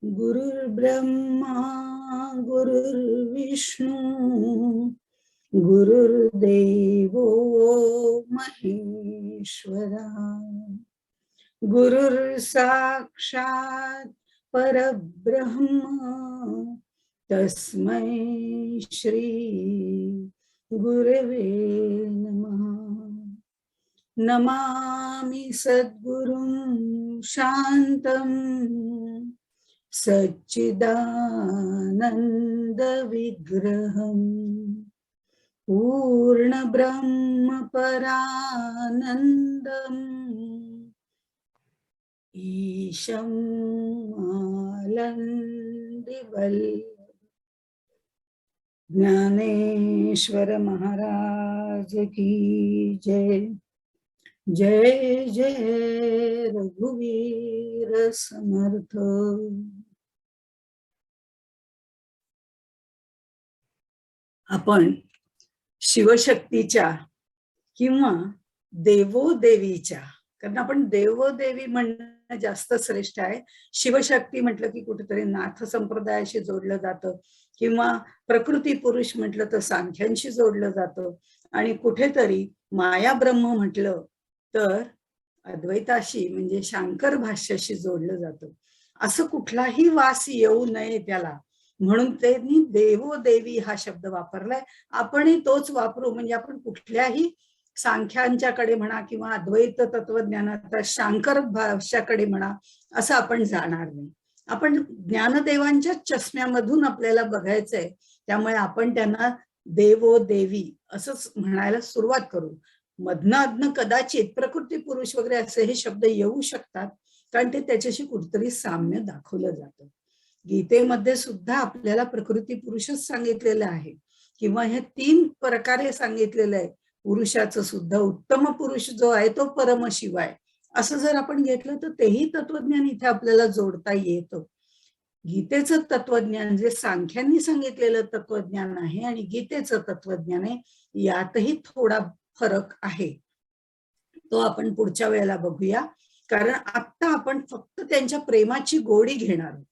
गुरुर्ब्रह्मा गुरुर्विष्णू गुरुर्देवो महेश्वरा गुरुर्साक्षात् परब्रह्म तस्मै श्री गुरवे नमः। नमामि सद्गुरुं शान्तं सच्चिदानन्द विग्रहम् पूर्णब्रह्म परानन्दम् ईशं आनन्दिवल्लभम्। ज्ञानेश्वर महाराज की जय। जय जय रघुवीर समर्थ। आपण शिवशक्तीच्या किंवा देवोदेवीच्या, कारण आपण देवोदेवी म्हणणं जास्त श्रेष्ठ आहे. शिवशक्ती म्हटलं की कुठेतरी नाथ संप्रदायाशी जोडलं जातं, किंवा प्रकृती पुरुष म्हटलं तर सांख्यांशी जोडलं जातं, आणि कुठेतरी माया ब्रह्म म्हटलं तर अद्वैताशी म्हणजे शांकर भाष्याशी जोडलं जातं. असं कुठलाही वास येऊ नये त्याला, म्हणून त्यांनी देवोदेवी हा शब्द वापरलाय. आपणही तोच वापरू. म्हणजे आपण कुठल्याही सांख्यांच्याकडे म्हणा किंवा अद्वैत तत्वज्ञानाचा शांकर भाष्याकडे म्हणा असं आपण जाणार नाही. आपण ज्ञानदेवांच्या चष्म्यामधून आपल्याला बघायचंय, त्यामुळे आपण त्यांना देवोदेवी असंच म्हणायला सुरुवात करू. मधनं अधनं कदाचित प्रकृती पुरुष वगैरे असे हे शब्द येऊ शकतात, कारण ते त्याच्याशी कुठेतरी साम्य दाखवलं जातं. गीतेमध्ये सुद्धा आपल्याला प्रकृती पुरुषच सांगितलेलं आहे, किंवा हे 3 प्रकारे सांगितलेलं आहे. पुरुषाचं सुद्धा उत्तम पुरुष जो आहे तो परमशिव आहे, असं जर आपण घेतलं तर तेही तत्वज्ञान इथे आपल्याला जोडता येतं. गीतेचं तत्वज्ञान जे सांख्यांनी सांगितलेलं तत्वज्ञान आहे आणि गीतेचं तत्वज्ञान आहे, यातही थोडा फरक आहे. तो आपण पुढच्या वेळेला बघूया, कारण आता आपण फक्त त्यांच्या प्रेमाची गोडी घेणार आहोत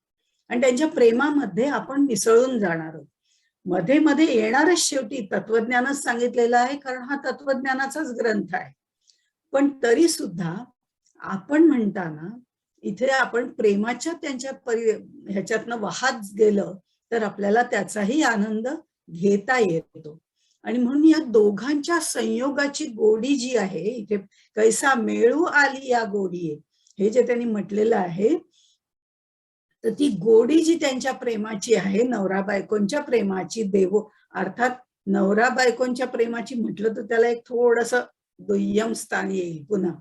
आणि त्यांच्या प्रेमामध्ये आपण मिसळून जाणार आहोत. मध्ये मध्ये येणारच शेवटी तत्वज्ञानच सांगितलेलं आहे, कारण हा तत्वज्ञानाचाच ग्रंथ आहे. पण तरी सुद्धा आपण म्हणताना इथे आपण प्रेमाच्या त्यांच्या ह्याच्यातनं वाहत गेलं तर आपल्याला त्याचाही आनंद घेता येतो. आणि म्हणून या दोघांच्या संयोगाची गोडी जी आहे इथे, कैसा मेळू आली या गोडी, हे जे त्यांनी म्हटलेलं आहे, तर ती गोडी जी त्यांच्या प्रेमाची आहे, नवरा बायकोंच्या प्रेमाची, देव अर्थात नवरा बायकोंच्या प्रेमाची म्हटलं तर त्याला एक थोडस दुय्यम स्थान येईल पुन्हा,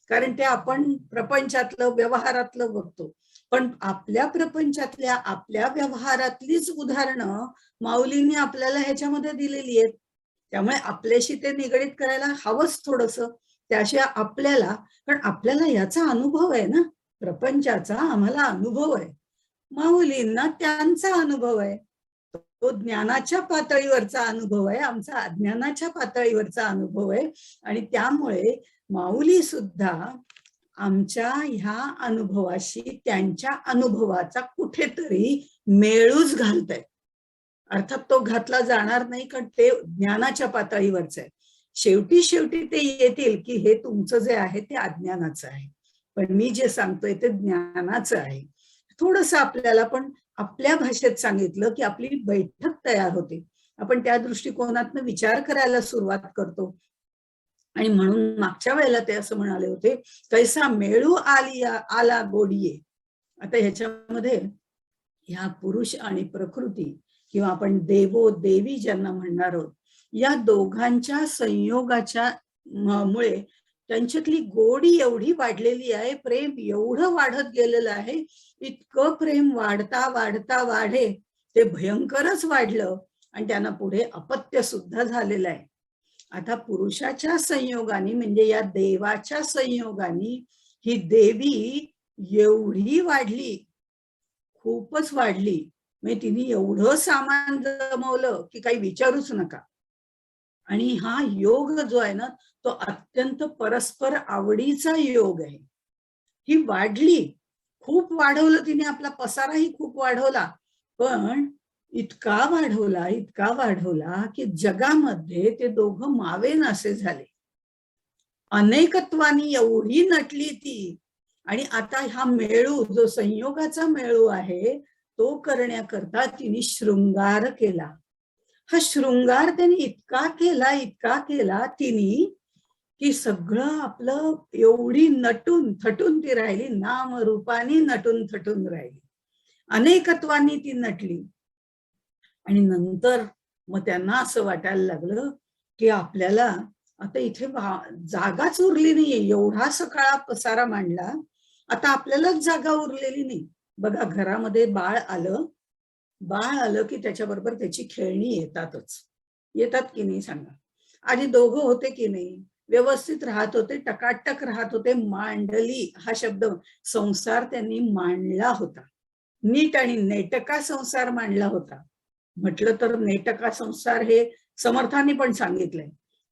कारण ते आपण प्रपंचातलं व्यवहारातलं बघतो. पण आपल्या प्रपंचातल्या आपल्या व्यवहारातलीच उदाहरणं माऊलींनी आपल्याला ह्याच्यामध्ये दिलेली आहेत. त्यामुळे आपल्याशी ते निगडीत करायला हवंच थोडस. त्याशिवाय आपल्याला, कारण आपल्याला याचा अनुभव आहे ना, प्रपंचाचा आम्हाला अनुभव आहे. माऊलींना त्यांचा अनुभव आहे, तो ज्ञानाच्या पातळीवरचा अनुभव आहे, आमचा अज्ञानाच्या पातळीवरचा अनुभव आहे. आणि त्यामुळे माऊली सुद्धा आमच्या ह्या अनुभवाशी त्यांच्या अनुभवाचा कुठेतरी मेळूच घालतायत. अर्थात तो घातला जाणार नाही, कारण ते ज्ञानाच्या पातळीवरच आहे. शेवटी शेवटी ते येतील की हे तुमचं जे आहे ते अज्ञानाचं आहे, पण मी जे सांगतोय ते ज्ञानाचं आहे. थोडस आपल्याला पण आपल्या भाषेत सांगितलं की आपली बैठक तयार होते, आपण त्या दृष्टिकोनातनं विचार करायला सुरुवात करतो. आणि म्हणून मागच्या वेळेला ते असं म्हणाले होते, कैसा मेळू आला गोडीये. आता ह्याच्यामध्ये ह्या पुरुष आणि प्रकृती किंवा आपण देवो देवी ज्यांना म्हणणार आहोत, या दोघांच्या संयोगाच्या मुळे त्यांच्यातली गोडी एवढी वाढलेली आहे, प्रेम एवढं वाढत गेलेलं आहे, इतकं प्रेम वाढता वाढता वाढे ते भयंकरच वाढलं आणि त्यांना पुढे अपत्य सुद्धा झालेलं आहे. आता पुरुषाच्या संयोगाने म्हणजे या देवाच्या संयोगाने ही देवी एवढी वाढली, खूपच वाढली. म्हणजे तिने एवढं सामान जमवलं की काही विचारूच नका. आणि हा योग जो आहे ना, तो अत्यंत परस्पर आवडीचा योग आहे. ही वाढली, खूप वाढवलं तिने, आपला पसाराही खूप वाढवला, पण इतका वाढवला की जगामध्ये ते दोघं मावेनासे झाले. अनेकत्वानी एवढी नटली ती. आणि आता हा मेळू, जो संयोगाचा मेळू आहे, तो करण्याकरता तिने शृंगार केला. हा शृंगार त्यांनी इतका केला तिने, की सगळं आपलं एवढी नटून थटून ती राहिली, नाम रूपानी नटून थटून राहिली, अनेकत्वानी ती नटली. आणि नंतर मग त्यांना असं वाटायला लागलं की आपल्याला आता इथे जागाच उरली नाहीये, एवढा सकाळा पसारा मांडला, आता आपल्यालाच जागा उरलेली नाही. बघा, घरामध्ये बाळ आलं की त्याच्याबरोबर त्याची खेळणी येतात की नाही सांगा. आधी दोघं होते की नाही, व्यवस्थित राहत होते, टकाटक राहत होते. मांडली हा शब्द, संसार त्यांनी मांडला होता, नीट आणि नेटका संसार मांडला होता. म्हटलं तर नेटका संसार हे समर्थांनी पण सांगितलंय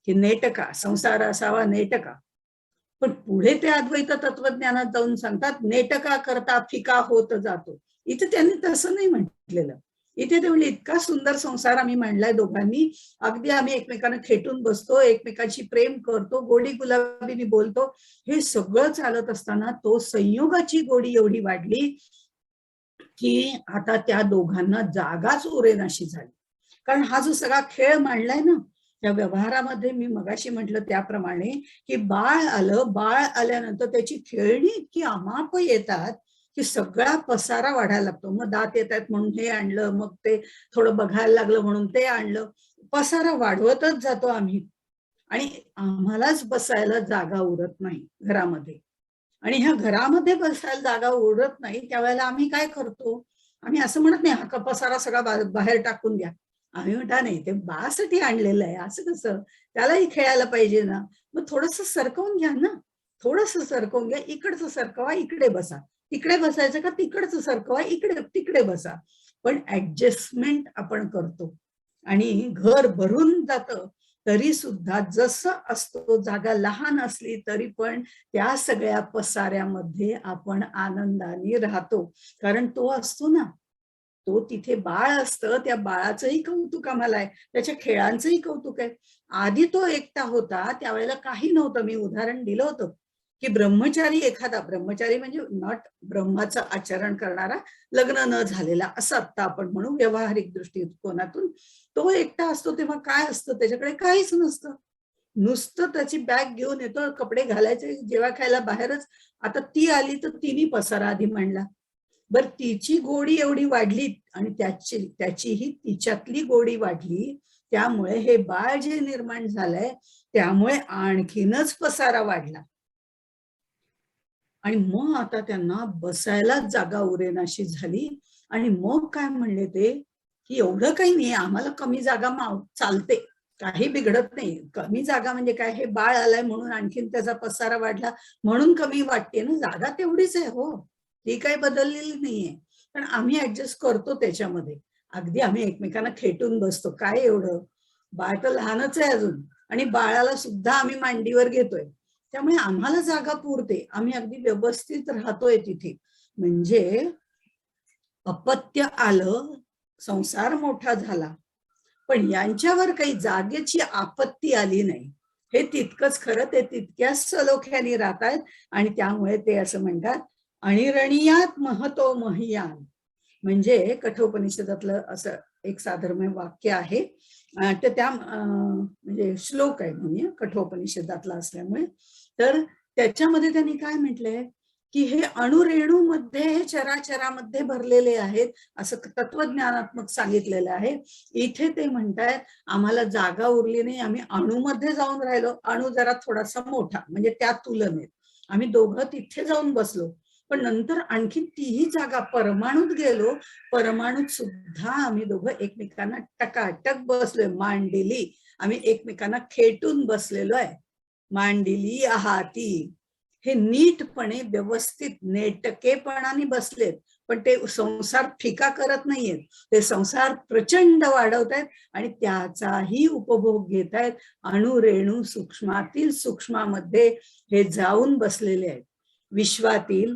की नेटका संसार असावा, नेटका. पण पुढे ते अद्वैत तत्वज्ञानात जाऊन सांगतात नेटका करता फिका होत जातो. इथे त्यांनी तसं नाही म्हटलेलं. इथे ते म्हणजे इतका सुंदर संसार आम्ही मांडलाय दोघांनी, अगदी आम्ही एकमेकांना खेटून बसतो, एकमेकांशी प्रेम करतो, गोडी गुलाबीने बोलतो. हे सगळं चालत असताना तो संयोगाची गोडी एवढी वाढली की आता त्या दोघांना जागाच उरेनाशी झाली. कारण हा जो सगळा खेळ मांडलाय ना, त्या व्यवहारामध्ये मी मगाशी म्हटलं त्याप्रमाणे की बाळ आल्यानंतर त्याची खेळणी इतकी अमाप येतात की सगळा पसारा वाढायला लागतो. मग दात येत आहेत म्हणून हे आणलं, मग ते थोडं बघायला लागलं म्हणून ते आणलं, पसारा वाढवतच जातो आम्ही. आणि आम्हालाच बसायला जागा उरत नाही घरामध्ये. आणि ह्या घरामध्ये बसायला जागा उरत नाही त्यावेळेला आम्ही काय करतो, आम्ही असं म्हणत नाही हा पसारा सगळा बाहेर टाकून द्या. आम्ही म्हणता नाही, ते बासाठी आणलेलं आहे, असं कसं, त्यालाही खेळायला पाहिजे ना. मग थोडस सरकवून घ्या ना, थोडस सरकवून घ्या, इकडचं सरकवा, इकडे बसा, तिकडे बसायचं का तिकडचं सरकवा, तिकडे बसा. पण ऍडजस्टमेंट आपण करतो आणि घर भरून जातं. तरी सुद्धा जसं असतो, जागा लहान असली तरी पण त्या सगळ्या पसाऱ्यामध्ये आपण आनंदाने राहतो. कारण तो असतो ना, तो तिथे बाळ असतं, त्या बाळाचंही कौतुक आम्हाला आहे, त्याच्या खेळांचंही कौतुक आहे. आधी तो एकटा होता त्यावेळेला काही नव्हतं. मी उदाहरण दिलं होतं की एखादा ब्रह्मचारी म्हणजे नॉट ब्रह्माचं आचरण करणारा, लग्न न झालेला असं आता आपण म्हणू व्यावहारिक दृष्टिकोनातून, तो एकटा असतो तेव्हा काय असतं, त्याच्याकडे काहीच नसतं, नुसतं त्याची बॅग घेऊन येतो, कपडे घालायचे, जेव्हा खायला बाहेरच. आता ती आली तर तिने पसारा आधी मांडला. बर, तिची गोडी एवढी वाढली आणि त्याचीही तिच्यातली गोडी वाढली, त्यामुळे हे बाळ जे निर्माण झालंय त्यामुळे आणखीनच पसारा वाढला. आणि मग आता त्यांना बसायलाच जागा उरेनाशी झाली. आणि मग काय म्हणले ते, की एवढं काही नाही, आम्हाला कमी जागा चालते, काही बिघडत नाही. कमी जागा म्हणजे काय, हे बाळ आलंय म्हणून आणखीन त्याचा पसारा वाढला म्हणून कमी वाटते ना, जागा तेवढीच आहे हो, ती काही बदललेली नाहीये. पण आम्ही ऍडजस्ट करतो त्याच्यामध्ये. अगदी आम्ही एकमेकांना खेटून बसतो, काय एवढं, बाळ तर लहानच आहे अजून, आणि बाळाला सुद्धा आम्ही मांडीवर घेतोय, त्यामुळे आम्हाला जागा पुरते, आम्ही अगदी व्यवस्थित राहतोय तिथे. म्हणजे अपत्य आलं, संसार मोठा झाला, पण यांच्यावर काही जागेची आपत्ती आली नाही. हे तितकंच खरं, ते तितक्याच सलोख्याने राहतात. आणि त्यामुळे ते असं म्हणतात, अणिरणीयात महतो महियान. म्हणजे कठोपनिषदातलं असं एक साधर्म्य वाक्य आहे, तर त्या म्हणजे श्लोक आहे म्हणूया कठोपनिषदातला असल्यामुळे. तर त्याच्यामध्ये त्यांनी काय म्हटलंय की हे अणुरेणूमध्ये, हे चराचरामध्ये भरलेले आहेत, असं तत्वज्ञानात्मक सांगितलेलं आहे. इथे ते म्हणतायत आम्हाला जागा उरली नाही, आम्ही अणूमध्ये जाऊन राहिलो. अणू जरा थोडासा मोठा, म्हणजे त्या तुलनेत आम्ही दोघं तिथे जाऊन बसलो. पण नंतर आणखी तीही जागा परमाणूत गेलो, परमाणूत सुद्धा आम्ही दोघं एकमेकांना टकाटक बसलोय, मांडली, आम्ही एकमेकांना खेटून बसलेलो आहे. मांडली आहाती, हे नीटपणे व्यवस्थित नेटकेपणाने बसलेत, पण ते संसार फिका करत नाहीयेत, ते संसार प्रचंड वाढवतायत आणि त्याचाही उपभोग घेतायत. अणुरेणू सूक्ष्मातील सूक्ष्मामध्ये हे जाऊन बसलेले आहेत. विश्वातील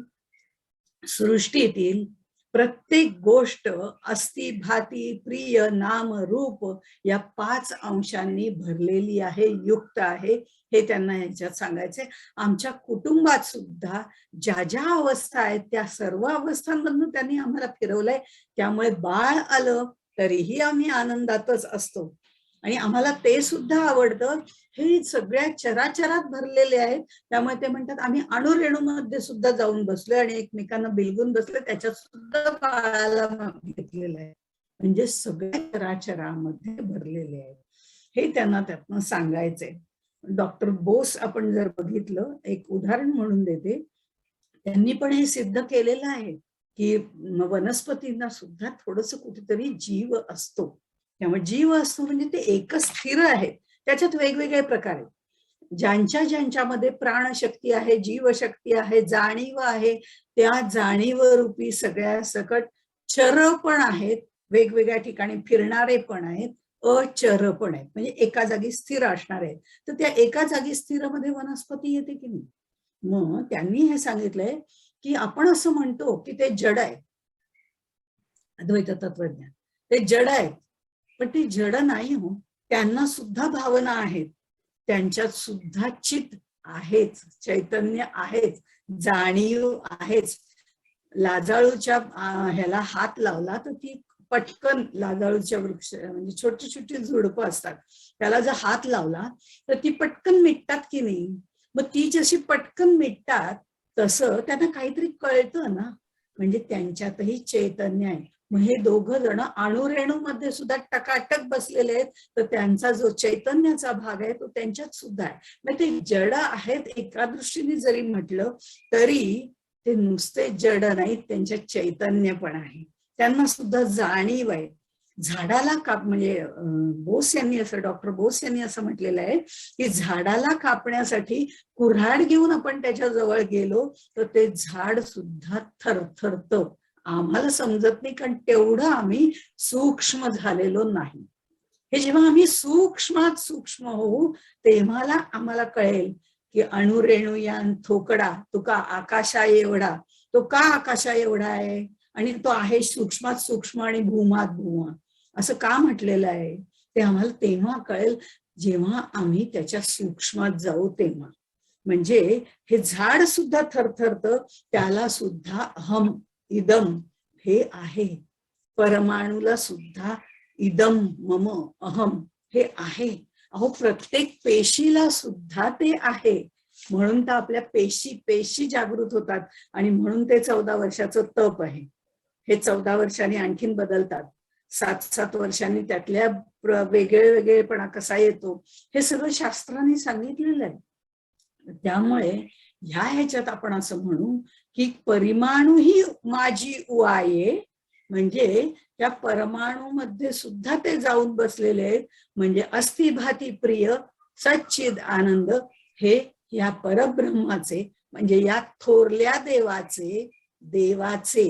सृष्टीतील प्रत्येक गोष्ट अस्ति भाती प्रिय नाम रूप या 5 अंशांनी भरलेली आहे, युक्त आहे, हे त्यांना ह्याच्यात सांगायचंय. आमच्या कुटुंबात सुद्धा ज्या ज्या अवस्था आहेत त्या सर्व अवस्थांमधून त्यांनी आम्हाला फिरवलंय. त्यामुळे बाळ आलं तरीही आम्ही आनंदातच असतो आणि आम्हाला ते सुद्धा आवडतं. हे सगळ्या चराचरात भरलेले आहेत. त्यामुळे ते म्हणतात आम्ही अणुरेणूमध्ये सुद्धा जाऊन बसलोय आणि एकमेकांना बिलगून बसलोय, त्याच्यात सुद्धा बाळाला घेतलेलं आहे. म्हणजे सगळ्या चराचरामध्ये भरलेले आहेत, हे त्यांना त्यातनं सांगायचंय. डॉक्टर बोस आपण जर बघितलं, एक उदाहरण म्हणून देते, त्यांनी पण हे सिद्ध केलेलं आहे की वनस्पतींना सुद्धा थोडस कुठेतरी जीव असतो. त्यामुळे जीव असतो म्हणजे ते एकच स्थिर आहे, त्याच्यात वेगवेगळे प्रकार आहेत. ज्यांच्या ज्यांच्यामध्ये प्राणशक्ती आहे, जीवशक्ती आहे, जाणीव आहे, त्या जाणीव रूपी सगळ्या सकट चर पण आहेत, वेगवेगळ्या ठिकाणी फिरणारे पण आहेत, अचर पण आहेत, म्हणजे एका जागी स्थिर असणारे आहेत. तर त्या एका जागी स्थिर मध्ये वनस्पती येते की नाही. मग त्यांनी हे सांगितलंय की आपण असं म्हणतो की ते जड आहे, अद्वैत तत्वज्ञान, ते जड आहेत, पण ते जड नाही हो. त्यांना सुद्धा भावना आहेत, त्यांच्यात सुद्धा चित आहेच, चैतन्य आहेच, जाणीव आहेच. लाजाळूच्या ह्याला हात लावला तर ती पटकन, लाजाळूच्या वृक्ष म्हणजे छोटी छोटी झुडपं असतात, त्याला जर हात लावला तर ती पटकन मिटतात की नाही. मग ती जशी पटकन मिटतात तसं त्यांना काहीतरी कळतं ना, म्हणजे त्यांच्यातही चैतन्य आहे. मग हे दोघं जण अणुरेणूमध्ये सुद्धा टकाटक बसलेले आहेत, तर त्यांचा जो चैतन्याचा भाग आहे तो त्यांच्यात सुद्धा आहे. मग ते जड आहेत एका दृष्टीने जरी म्हटलं तरी ते नुसते जड नाहीत, त्यांच्यात चैतन्य पण आहे, त्यांना सुद्धा जाणीव आहे. झाडाला काप म्हणजे बोस यांनी असं, डॉक्टर बोस यांनी असं म्हटलेलं आहे की झाडाला कापण्यासाठी कुऱ्हाड घेऊन आपण त्याच्या जवळ गेलो तर ते झाड सुद्धा थरथरतं. आम्हाला समजत नाही कारण तेवढं आम्ही सूक्ष्म झालेलो नाही. हे जेव्हा आम्ही सूक्ष्मात सूक्ष्म होऊ तेव्हा आम्हाला कळेल की अणुरेणुयान थोकडा तुका आकाशा एवढा. तो का आकाशा एवढा आहे आणि तो आहे सूक्ष्मात सूक्ष्म आणि भूमात भूमा, असं का म्हटलेलं आहे ते आम्हाला तेव्हा कळेल जेव्हा आम्ही त्याच्या सूक्ष्मात जाऊ तेव्हा. म्हणजे हे झाड सुद्धा थरथरतं, त्याला सुद्धा अहम इदम हे आहे. परमाणूला सुद्धा इदम मम अहम हे आहे. अहो प्रत्येक पेशीला सुद्धा ते आहे. म्हणून तर आपल्या पेशी जागृत होतात आणि म्हणून ते 14 वर्षाचं तप आहे. हे 14 वर्षांनी आणखीन बदलतात, 7 वर्षांनी त्यातल्या वेगळेपणा कसा येतो हे सगळं शास्त्राने सांगितलेलं आहे. त्यामुळे ह्या ह्याच्यात आपण असं म्हणू की परिमाणू ही माझी उआये, म्हणजे त्या परमाणू मध्ये सुद्धा ते जाऊन बसलेले आहेत. म्हणजे अस्ति भाती प्रिय सच्चिद आनंद हे या परब्रह्माचे म्हणजे या थोरल्या देवाचे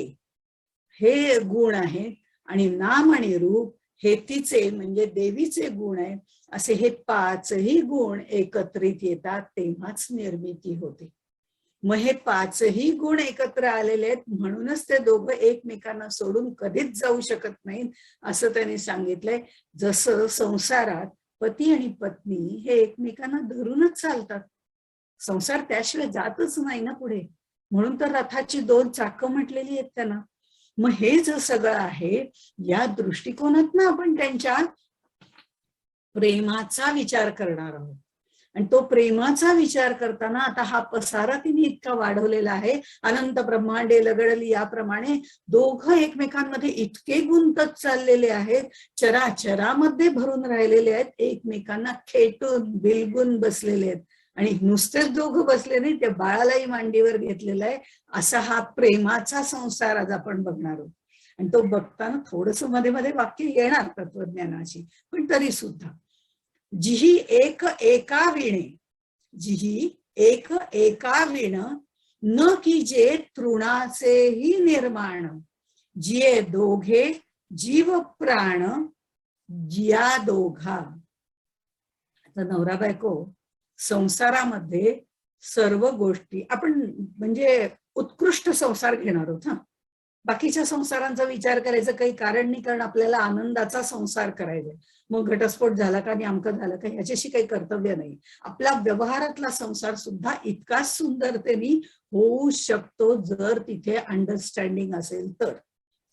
हे गुण आहेत आणि नाम आणि रूप हे तिचे म्हणजे देवीचे गुण आहेत. असे हे 5ही गुण एकत्रित येतात तेव्हाच निर्मिती होते. मग हे 5ही गुण एकत्र आलेले आहेत म्हणूनच ते दोघं एकमेकांना सोडून कधीच जाऊ शकत नाहीत असं त्यांनी सांगितलंय. जसं संसारात पती आणि पत्नी हे एकमेकांना धरूनच चालतात, संसार त्याशिवाय जातच नाही ना पुढे, म्हणून तर रथाची 2 चाकं म्हटलेली आहेत त्यांना. मग हे जे सगळं आहे या दृष्टिकोनातनं आपण त्यांच्या प्रेमाचा विचार करणार आहोत. आणि तो प्रेमाचा विचार करताना आता हा पसारा तिने इतका वाढवलेला आहे, अनंत ब्रह्मांडे लगडली याप्रमाणे दोघं एकमेकांमध्ये इतके गुंतत चाललेले आहेत, चराचरामध्ये भरून राहिलेले आहेत, एकमेकांना खेटून बिलगून बसलेले आहेत. आणि नुसतेच दोघं बसले नाही, त्या बाळालाही मांडीवर घेतलेला आहे. असा हा प्रेमाचा संसार आज आपण बघणार आहोत. आणि तो बघताना थोडस मध्ये मध्ये वाक्य येणार तत्वज्ञानाची, पण तरी सुद्धा जिही एक एका विण न की जे तृणाचेही निर्माण, जिये दोघे जीव प्राण जिया दोघा. आता नवरा बायको संसारामध्ये सर्व गोष्टी आपण म्हणजे उत्कृष्ट संसार घेणार आहोत. बाकीच्या संसारांचा विचार करायचं काही कारण नाही, कारण आपल्याला आनंदाचा संसार करायचा. मग घटस्फोट झाला का, नेमकं झालं का, याच्याशी काही कर्तव्य नाही. आपला व्यवहारातला संसार सुद्धा इतकाच सुंदरतेने होऊ शकतो जर तिथे अंडरस्टँडिंग असेल तर.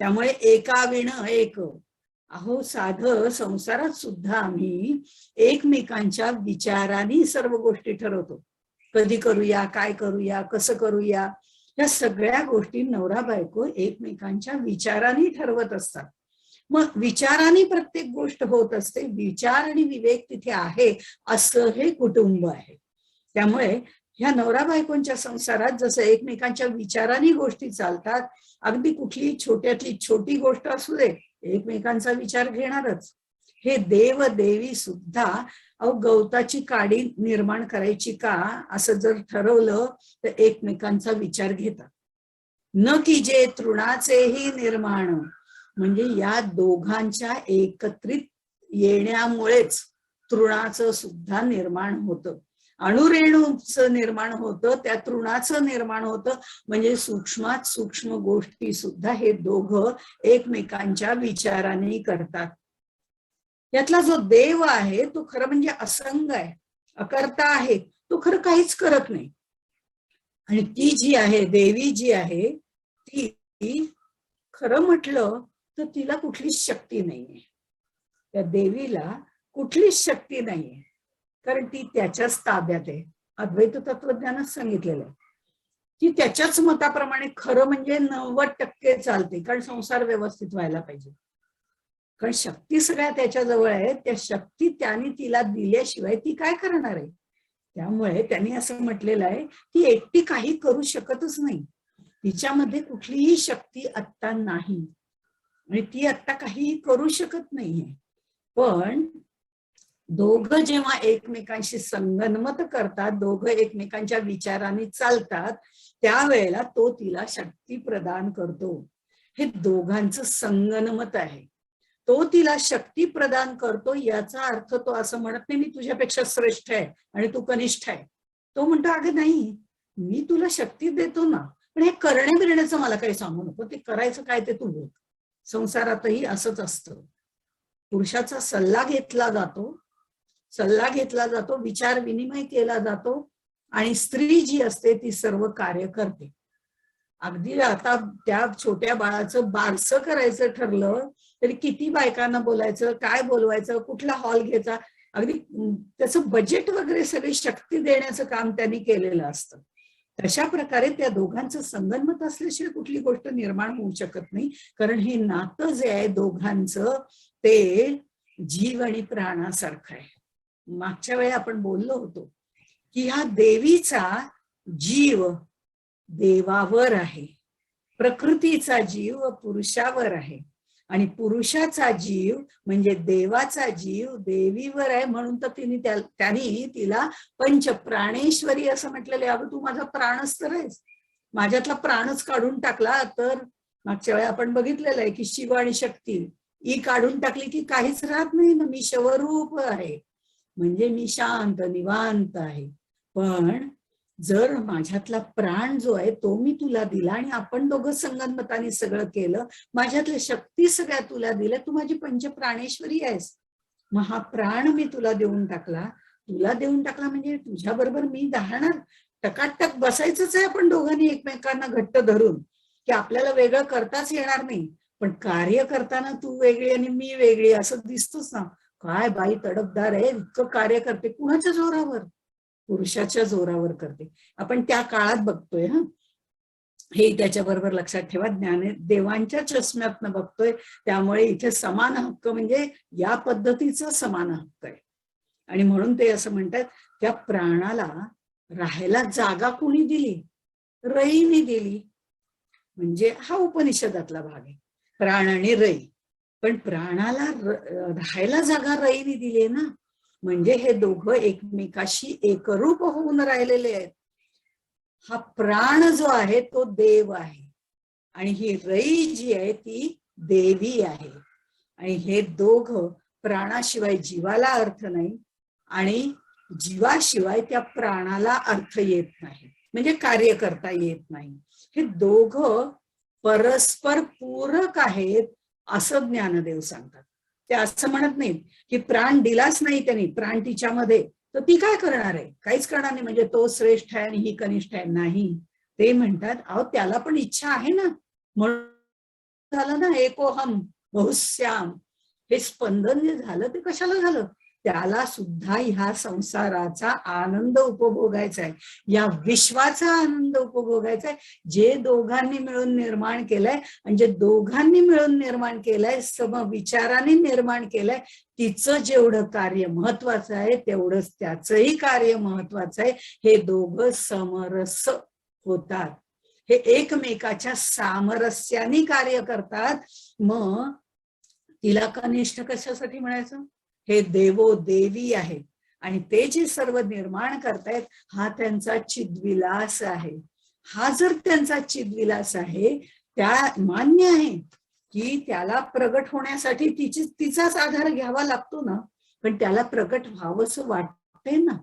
त्यामुळे एका विण एक. अहो साधं संसारात सुद्धा आम्ही एकमेकांच्या विचाराने सर्व गोष्टी ठरवतो. कधी करूया, काय करूया, कसं करूया, या सगळ्या गोष्टी नवरा बायको एकमेकांच्या विचाराने ठरवत असतात. मग विचाराने प्रत्येक गोष्ट होत असते. विचार आणि विवेक तिथे आहे असं हे कुटुंब आहे. त्यामुळे ह्या नवरा बायकोंच्या संसारात जसं एकमेकांच्या विचाराने गोष्टी चालतात, अगदी कुठली छोट्यातली छोटी गोष्ट असू दे, एकमेकांचा विचार घेणारच. हे देव देवी सुद्धा अहो गवताची काडी निर्माण करायची का असं जर ठरवलं तर एकमेकांचा विचार घेतात. न की जे तृणाचेही निर्माण, म्हणजे या दोघांच्या एकत्रित येण्यामुळेच तृणाचं सुद्धा निर्माण होतं. अणुरेणूचं निर्माण होतं, त्या तृणाचं निर्माण होतं. म्हणजे सूक्ष्मात सूक्ष्म गोष्टी सुद्धा हे दोघं एकमेकांच्या विचाराने करतात. यातला जो देव आहे तो खरं म्हणजे असंग आहे, अकर्ता आहे, तो खरं काहीच करत नाही. आणि ती जी आहे देवी जी आहे ती खरं म्हटलं तर तिला कुठलीच शक्ती नाहीये. त्या देवीला कुठलीच शक्ती नाहीये, कारण ती त्याच्याच ताब्यात आहे. अद्वैत तत्वज्ञानात सांगितलेलं आहे ती त्याच्याच मताप्रमाणे खरं म्हणजे 90% चालते, कारण संसार व्यवस्थित व्हायला पाहिजे. कारण शक्ती सगळ्या त्याच्या जवळ आहे. त्या शक्ती त्याने तिला दिल्याशिवाय ती काय करणार आहे. त्यामुळे त्यांनी असं म्हटलेलं आहे ती एकटी काही करू शकतच नाही. तिच्यामध्ये कुठलीही शक्ती आत्ता नाही आणि ती आत्ता काही करू शकत नाहीये. पण दोघं जेव्हा एकमेकांशी संगनमत करतात, दोघं एकमेकांच्या विचाराने चालतात, त्यावेळेला तो तिला शक्ती प्रदान करतो. हे दोघांचं संगनमत आहे. तो तिला शक्ती प्रदान करतो याचा अर्थ तो असं म्हणत नाही मी तुझ्यापेक्षा श्रेष्ठ आहे आणि तू कनिष्ठ आहे. तो म्हणतो अगं नाही, मी तुला शक्ती देतो ना, पण हे करण्या बिरण्याचं मला काही सांगू नको. ते करायचं काय ते तू बघ. संसारातही असंच असतं. पुरुषाचा सल्ला घेतला जातो, विचार विनिमय केला जातो आणि स्त्री जी असते ती सर्व कार्य करते. अगदी आता त्या छोट्या बाळाचं बारसं करायचं ठरलं तरी किती बायकांना बोलायचं, काय बोलवायचं, कुठला हॉल घ्यायचा, अगदी त्याचं बजेट वगैरे सगळी शक्ती देण्याचं काम त्यांनी केलेलं असतं. तशा प्रकारे त्या दोघांचं संगनमत असल्याशिवाय कुठली गोष्ट निर्माण होऊ शकत नाही. कारण हे नातं जे आहे दोघांचं ते जीव आणि प्राणासारखं आहे. मागच्या वेळी आपण बोललो होतो की ह्या देवीचा जीव देवावर आहे, प्रकृतीचा जीव पुरुषावर आहे आणि पुरुषाचा जीव म्हणजे देवाचा जीव देवीवर आहे. म्हणून तर त्यांनी तिला पंचप्राणेश्वरी असं म्हटलेलं आहे. अगं तू माझा प्राणच तर आहेस, माझ्यातला प्राणच काढून टाकला तर. मागच्या वेळी आपण बघितलेलं आहे की शिव आणि शक्ती ई काढून टाकली की काहीच राहत नाही ना. मी शवरूप आहे म्हणजे मी शांत निवांत आहे. पण जर माझ्यातला प्राण जो आहे तो मी तुला दिला आणि आपण दोघं संगनमताने सगळं केलं, माझ्यातल्या शक्ती सगळ्या तुला दिल्या, तू माझी पंचप्राणेश्वरी आहेस. मग हा प्राण मी तुला देऊन टाकला म्हणजे तुझ्या बरोबर मी राहणार, टकाटक बसायचंच आहे आपण दोघांनी एकमेकांना घट्ट धरून, की आपल्याला वेगळं करताच येणार नाही. पण कार्य करताना तू वेगळी आणि मी वेगळी असं दिसतोच ना. काय बाई तडफदार आहे, इतकं कार्य करते. कुणाच्या जोरावर? पुरुषाच्या जोरावर करते. आपण त्या काळात बघतोय. हे त्याच्याबरोबर लक्षात ठेवा. देवांच्या चष्म्यातनं बघतोय, त्यामुळे इथे समान हक्क म्हणजे या पद्धतीचा समान हक्क आहे. आणि म्हणून ते असं म्हणतात त्या प्राणाला राहायला जागा कोणी दिली? रईने दिली. म्हणजे हा उपनिषदातला भाग आहे, प्राण आणि रई. पण प्राणाला राहायला जागा रईने दिली ना, म्हणजे हे दोघं एकमेकाशी एकरूप होऊन राहिलेले आहेत. हा प्राण जो आहे तो देव आहे आणि ही रई जी आहे ती देवी आहे. आणि हे दोघं, प्राणाशिवाय जीवाला अर्थ नाही आणि जीवाशिवाय त्या प्राणाला अर्थ येत नाही. म्हणजे कार्य करता येत नाही. हे दोघं परस्पर पूरक आहेत असं ज्ञानदेव सांगतात. ते असं म्हणत नाहीत की प्राण दिलाच नाही त्यांनी, प्राण तिच्यामध्ये, तर ती काय करणार आहे, काहीच करणार नाही, म्हणजे तो श्रेष्ठ आहे आणि ही कनिष्ठ आहे. नाही, ते म्हणतात अहो त्याला पण इच्छा आहे ना, म्हणून झालं ना एकोहम बहुश्याम, हे स्पंदन जे झालं ते कशाला झालं, त्याला सुद्धा ह्या संसाराचा आनंद उपभोगायचा आहे, या विश्वाचा आनंद उपभोगायचा आहे, जे दोघांनी मिळून निर्माण केलंय. म्हणजे दोघांनी मिळून निर्माण केलंय, समविचाराने निर्माण केलंय, तिचं जेवढं कार्य महत्वाचं आहे तेवढंच त्याचंही कार्य महत्वाचं आहे. हे दोघं समरस होतात, हे एकमेकाच्या सामरस्याने कार्य करतात. मग तिला कनिष्ठ कशासाठी म्हणायचं, हे देवो देवी आहेत आणि ते जे सर्व निर्माण करतायत हा त्यांचा चिद्विलास आहे. हा जर त्यांचा चिद्विलास आहे, त्या मान्य आहे की त्याला प्रगट होण्यासाठी तिचाच आधार घ्यावा लागतो ना, पण त्याला प्रगट व्हावंसं वाटतंय ना.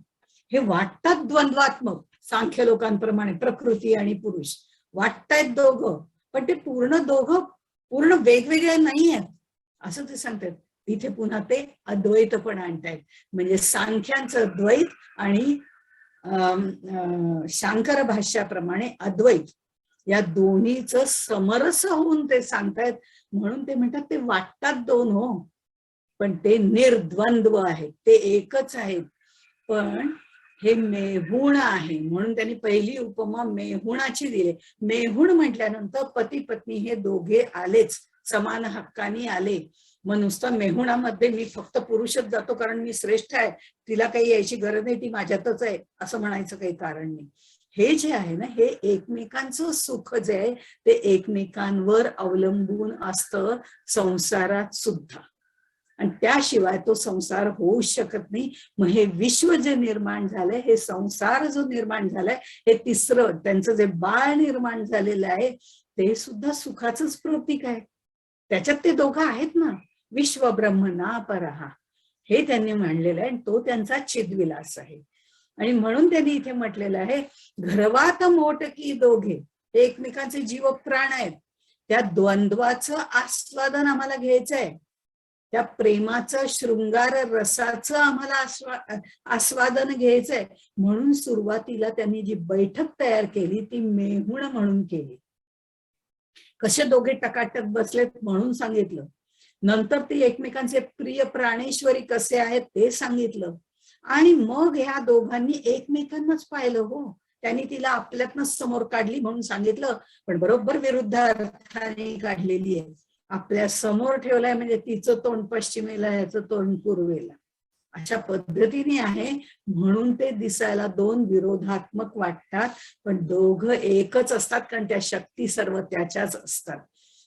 हे वाटतात द्वंद्वात्मक, सांख्य लोकांप्रमाणे प्रकृती आणि पुरुष वाटतायत दोघं, पण ते दोघं पूर्ण वेगवेगळे नाही आहेत असं ते सांगतात. तिथे पुन्हा ते अद्वैत पण आणतायत, म्हणजे सांख्यांचं द्वैत आणि शांकर भाष्याप्रमाणे अद्वैत, या दोन्हीचं समरस होऊन ते सांगतायत. म्हणून ते म्हणतात ते वाटतात दोन हो, पण ते निर्द्वंद्व आहेत, ते एकच आहेत. पण हे मेहुण आहे, म्हणून त्यांनी पहिली उपमा मेहुणाची दिली. मेहुण म्हटल्यानंतर पती पत्नी हे दोघे आलेच, समान हक्कानी आले. मग नुसतं मेहुणामध्ये मी फक्त पुरुषच जातो कारण मी श्रेष्ठ आहे, तिला काही यायची गरज नाही, ती माझ्यातच आहे असं म्हणायचं काही कारण नाही. हे जे आहे ना, हे एकमेकांचं सुख जे आहे ते एकमेकांवर अवलंबून असतं संसारात सुद्धा, आणि त्याशिवाय तो संसार होऊ शकत नाही. मग हे विश्व जे निर्माण झालंय, हे संसार जो निर्माण झालाय, हे तिसरं त्यांचं जे बाळ निर्माण झालेलं आहे ते सुद्धा सुखाचंच प्रतीक आहे. त्याच्यात ते दोघं आहेत ना, विश्व ब्रह्मना परहा, हे त्यांनी मांडलेलं आहे, आणि तो त्यांचा चिद्विलास आहे. आणि म्हणून त्यांनी इथे म्हटलेलं आहे, घरवात मोटकी दोघे, हे एकमेकांचे जीव प्राण आहेत. त्या द्वंद्वाचं आस्वादन आम्हाला घ्यायचंय, त्या प्रेमाचं शृंगार रसाचं आम्हाला आस्वादन घ्यायचंय. म्हणून सुरुवातीला त्यांनी जी बैठक तयार केली ती मेहुण म्हणून केली. कसे दोघे टकाटक बसलेत म्हणून सांगितलं. नंतर ते एकमेकांचे प्रिय प्राणेश्वरी कसे आहेत ते सांगितलं. आणि मग ह्या दोघांनी एकमेकांनाच पाहिलं हो, त्यांनी तिला आपल्यातनच समोर काढली म्हणून सांगितलं, पण बरोबर विरुद्ध अर्थाने काढलेली आहे. आपल्या समोर ठेवलंय म्हणजे तिचं तोंड पश्चिमेला, ह्याचं तोंड पूर्वेला, अशा पद्धतीने आहे. म्हणून ते दिसायला दोन विरोधात्मक वाटतात, पण दोघं एकच असतात, कारण त्या शक्ती सर्व त्याच्याच असतात.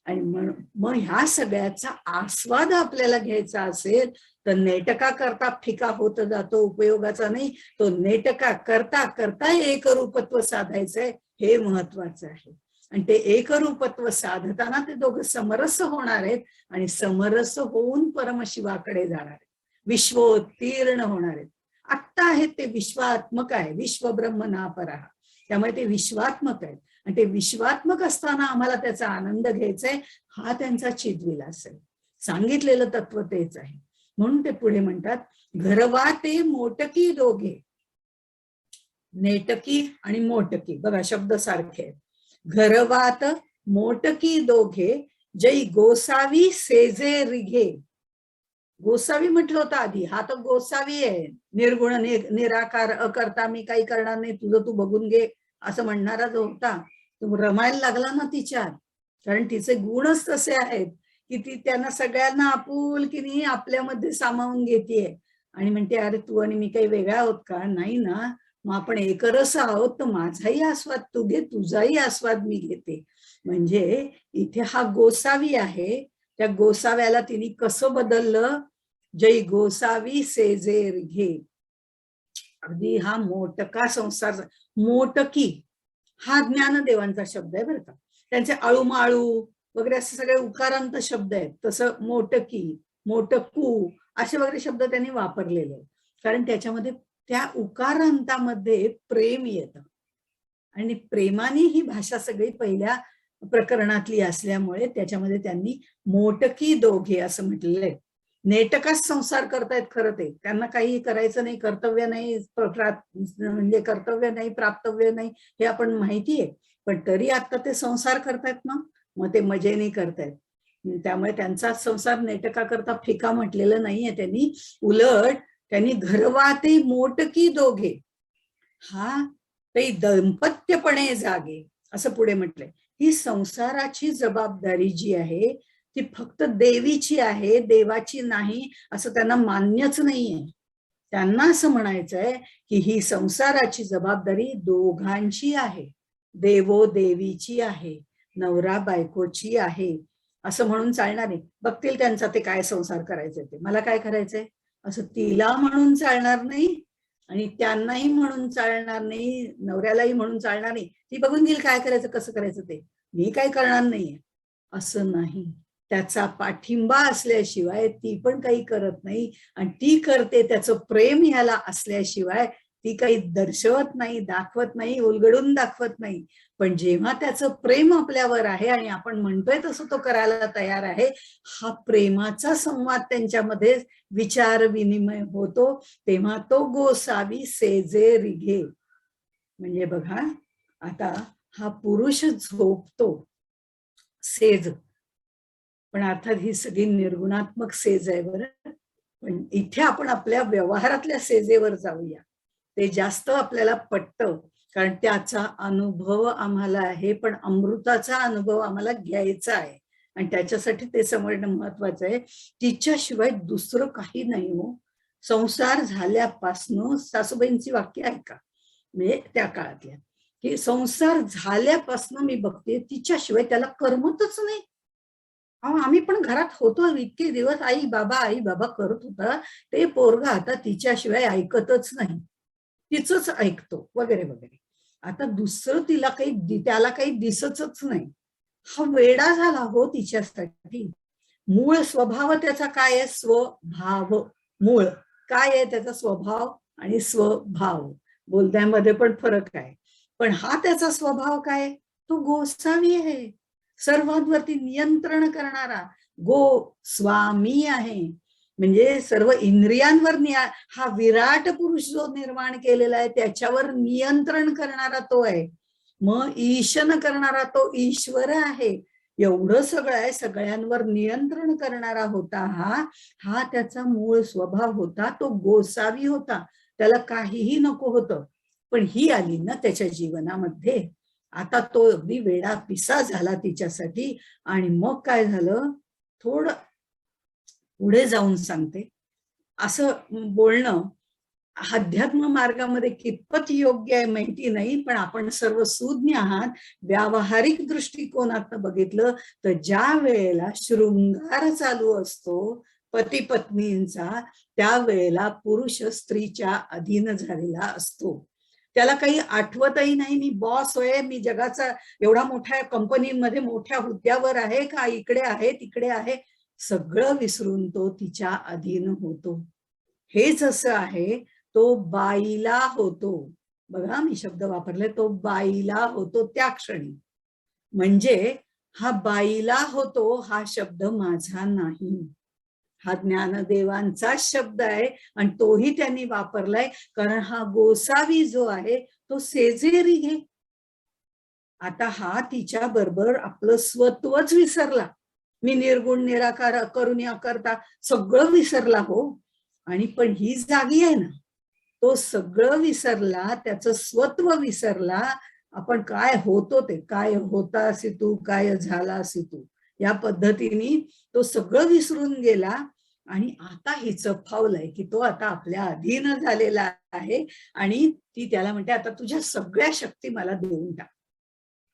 आणि मग ह्या सगळ्याचा आस्वाद आपल्याला घ्यायचा असेल तर नेटका करता फिका होत जातो, उपयोगाचा नाही. तो नेटका करता करता एकरूपत्व साधायचंय, हे महत्वाचं आहे. आणि ते एकरूपत्व साधताना ते दोघं समरस होणार आहेत, आणि समरस होऊन परमशिवाकडे जाणार आहेत, विश्वोत्तीर्ण होणार आहेत. आत्ता आहेत ते विश्वात्मक आहे, विश्व ब्रह्म ना परहा, त्यामुळे ते विश्वात्मक आहेत. आणि ते विश्वात्मक असताना आम्हाला त्याचा आनंद घ्यायचाय, हा त्यांचा चिद्विलास आहे. सांगितलेलं तत्व तेच आहे. म्हणून ते पुढे म्हणतात, घरवा ते मोटकी दोघे, नेटकी आणि मोटकी बघा शब्द सारखे आहेत. घरवात मोटकी दोघे, जै गोसावी सेजे रिघे. गोसावी म्हटलं होतं आधी, हा तर गोसावी आहे, निर्गुण निराकार अकर्ता, मी काही करणार नाही, तुझं तू बघून घे असं म्हणणारा जो होता तो रमायला लागला ना तिच्यात, कारण तिचे गुणच तसे आहेत की ती त्यांना सगळ्यांना आपुलकीने आपल्यामध्ये सामावून घेतेय आणि म्हणते, अरे तू आणि मी काही वेगळा आहोत का, नाही ना, मग आपण एकरस आहोत, तर माझाही आस्वाद तू घे, तुझाही आस्वाद मी घेते. म्हणजे इथे हा गोसावी आहे, त्या गोसाव्याला तिने कसं बदललं, जै गोसावी सेजेर घे. अगदी हा मोटका संसार, मोटकी हा ज्ञानदेवांचा शब्द आहे बरं का, त्यांचे आळूमाळू वगैरे असे सगळे उकारांत शब्द आहेत. तसं मोटकी, मोटकू असे वगैरे शब्द त्यांनी वापरलेले, कारण त्याच्यामध्ये त्या उकारांतामध्ये प्रेम येतं आणि प्रेमाने ही भाषा सगळी पहिल्या प्रकरणातली असल्यामुळे त्याच्यामध्ये त्यांनी मोटकी दोघे असं म्हटलेलं आहे. नेटकाच संसार करतायत खरं ते, त्यांना काही करायचं नाही, कर्तव्य नाही, म्हणजे कर्तव्य नाही, प्राप्तव्य नाही हे आपण माहिती आहे, पण तरी आता ते संसार करतायत ना, मग ते मजेने करतायत. त्यामुळे त्यांचा संसार नेटका करता फिका म्हटलेलं नाहीये त्यांनी, उलट त्यांनी घरवाते मोटकी दोघे हा ते दंपत्यपणे जागे असं पुढे म्हटलंय. ही संसाराची जबाबदारी जी आहे ती फक्त देवीची आहे, देवाची नाही असं त्यांना मान्यच नाहीये. त्यांना असं म्हणायचंय की ही संसाराची जबाबदारी दोघांची आहे, देवो देवीची आहे, नवरा बायकोची आहे असं म्हणून चालणार नाही. बघतील त्यांचा ते काय संसार करायचंय ते, मला काय करायचंय असं तिला म्हणून चालणार नाही आणि त्यांनाही म्हणून चालणार नाही, नवऱ्यालाही म्हणून चालणार नाही. ती बघून घेईल काय करायचं कसं करायचं ते, मी काय करणार नाहीये असं नाही. त्याचा पाठिंबा असल्याशिवाय ती पण काही करत नाही आणि ती करते त्याचं प्रेम ह्याला असल्याशिवाय ती काही दर्शवत नाही, दाखवत नाही, उलगडून दाखवत नाही. पण जेव्हा त्याचं प्रेम आपल्यावर आहे आणि आपण म्हणतोय तसं तो करायला तयार आहे, हा प्रेमाचा संवाद त्यांच्यामध्ये विचार विनिमय होतो, तेव्हा तो गोसावी सेजे रिघे. म्हणजे बघा आता हा पुरुष झोपतो सेज, पण अर्थात ही सगळी निर्गुणात्मक सेज आहे बरं. पण इथे आपण आपल्या व्यवहारातल्या सेजेवर जाऊया, ते जास्त आपल्याला पटतं, कारण त्याचा अनुभव आम्हाला आहे, पण अमृताचा अनुभव आम्हाला घ्यायचा आहे आणि त्याच्यासाठी ते समजणं महत्वाचं आहे. तिच्याशिवाय दुसरं काही नाही हो. संसार झाल्यापासनं सासूबाईंची वाक्य ऐका, म्हणजे त्या काळातल्या, की संसार झाल्यापासनं मी बघते तिच्याशिवाय त्याला करमतच नाही. आम्ही पण घरात होतो इतके दिवस, आई बाबा करत होता, ते पोरगा आता तिच्याशिवाय ऐकतच नाही, तिचंच ऐकतो वगैरे वगैरे. आता दुसरं तिला त्याला काही दिसतच नाही. हा वेडा झाला हो तिच्यासाठी. मूळ स्वभाव त्याचा काय आहे? स्वभाव. मूळ काय आहे त्याचा? स्वभाव आणि स्वभाव, बोलण्यामध्ये पण फरक आहे. पण हा त्याचा स्वभाव काय? तो गोसावी आहे, सर्वांवरती नियंत्रण करणारा गो स्वामी आहे. म्हणजे सर्व इंद्रियांवर हा विराट पुरुष जो निर्माण केलेला आहे त्याच्यावर नियंत्रण करणारा तो आहे. मग ईशन करणारा तो ईश्वर आहे. एवढं सगळं आहे, सगळ्यांवर नियंत्रण करणारा होता हा त्याचा मूळ स्वभाव होता. तो गोसावी होता, त्याला काहीही नको होतं. पण ही आली ना त्याच्या जीवनामध्ये, आता तो अगदी वेडा पिसा झाला तिच्यासाठी. आणि मग काय झालं, थोडं पुढे जाऊन सांगते, असं बोलणं अध्यात्म मार्गामध्ये कितपत योग्य आहे माहिती नाही, पण आपण सर्व सुज्ञ आहात. व्यावहारिक दृष्टिकोनात बघितलं तर ज्या वेळेला शृंगार चालू असतो पती पत्नींचा, त्यावेळेला पुरुष स्त्रीच्या अधीन झालेला असतो. त्याला काही आठवतही नाही, मी बॉस आहे, मी जगाचा एवढा मोठ्या कंपनीमध्ये मोठ्या हुद्द्यावर आहे का, इकडे आहे तिकडे आहे, सगळं विसरून तो तिच्या अधीन होतो. हेच असं आहे, तो बाईला होतो. बघा मी शब्द वापरले, तो बाईला होतो त्या क्षणी. म्हणजे हा बाईला होतो हा शब्द माझा नाही, हा ज्ञानदेवांचा शब्द आहे आणि तोही त्यांनी वापरलाय, कारण हा गोसावी जो आहे तो सेजेरी घे. आता हा तिच्या बरोबर आपलं स्वत्वच विसरला. मी निर्गुण निराकार करून करता सगळं विसरला हो. आणि पण ही जागी आहे ना, तो सगळं विसरला, त्याचं स्वत्व विसरला. आपण काय होतो ते, काय होता असे तू, काय झाला असे तू, या पद्धतीने तो सगळं विसरून गेला. आणि आता हिचं फावलंय की तो आता आपल्या अधीन झालेला आहे. आणि ती त्याला म्हणते, आता तुझ्या सगळ्या शक्ती मला देऊन टाक,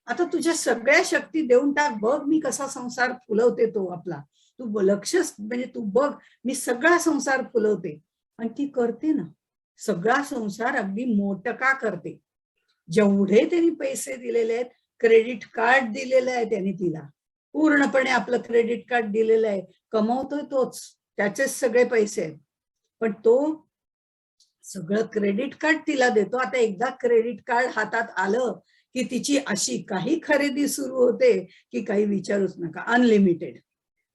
आता तुझ्या सगळ्या शक्ती देऊन टाक, बघ मी कसा संसार फुलवते तो आपला, तू लक्ष म्हणजे तू बघ मी सगळा संसार फुलवते. आणि ती करते ना, सगळा संसार अगदी मोटका करते. जेवढे त्यांनी पैसे दिलेले आहेत, क्रेडिट कार्ड दिलेलं आहे त्यांनी तिला, पूर्णपणे आपलं क्रेडिट कार्ड दिलेलं आहे, कमवतोय तोच, त्याचेच सगळे पैसे आहेत. पण तो सगळं क्रेडिट कार्ड तिला देतो. आता एकदा क्रेडिट कार्ड हातात आलं की तिची अशी काही खरेदी सुरू होते की काही विचारूच नका, अनलिमिटेड.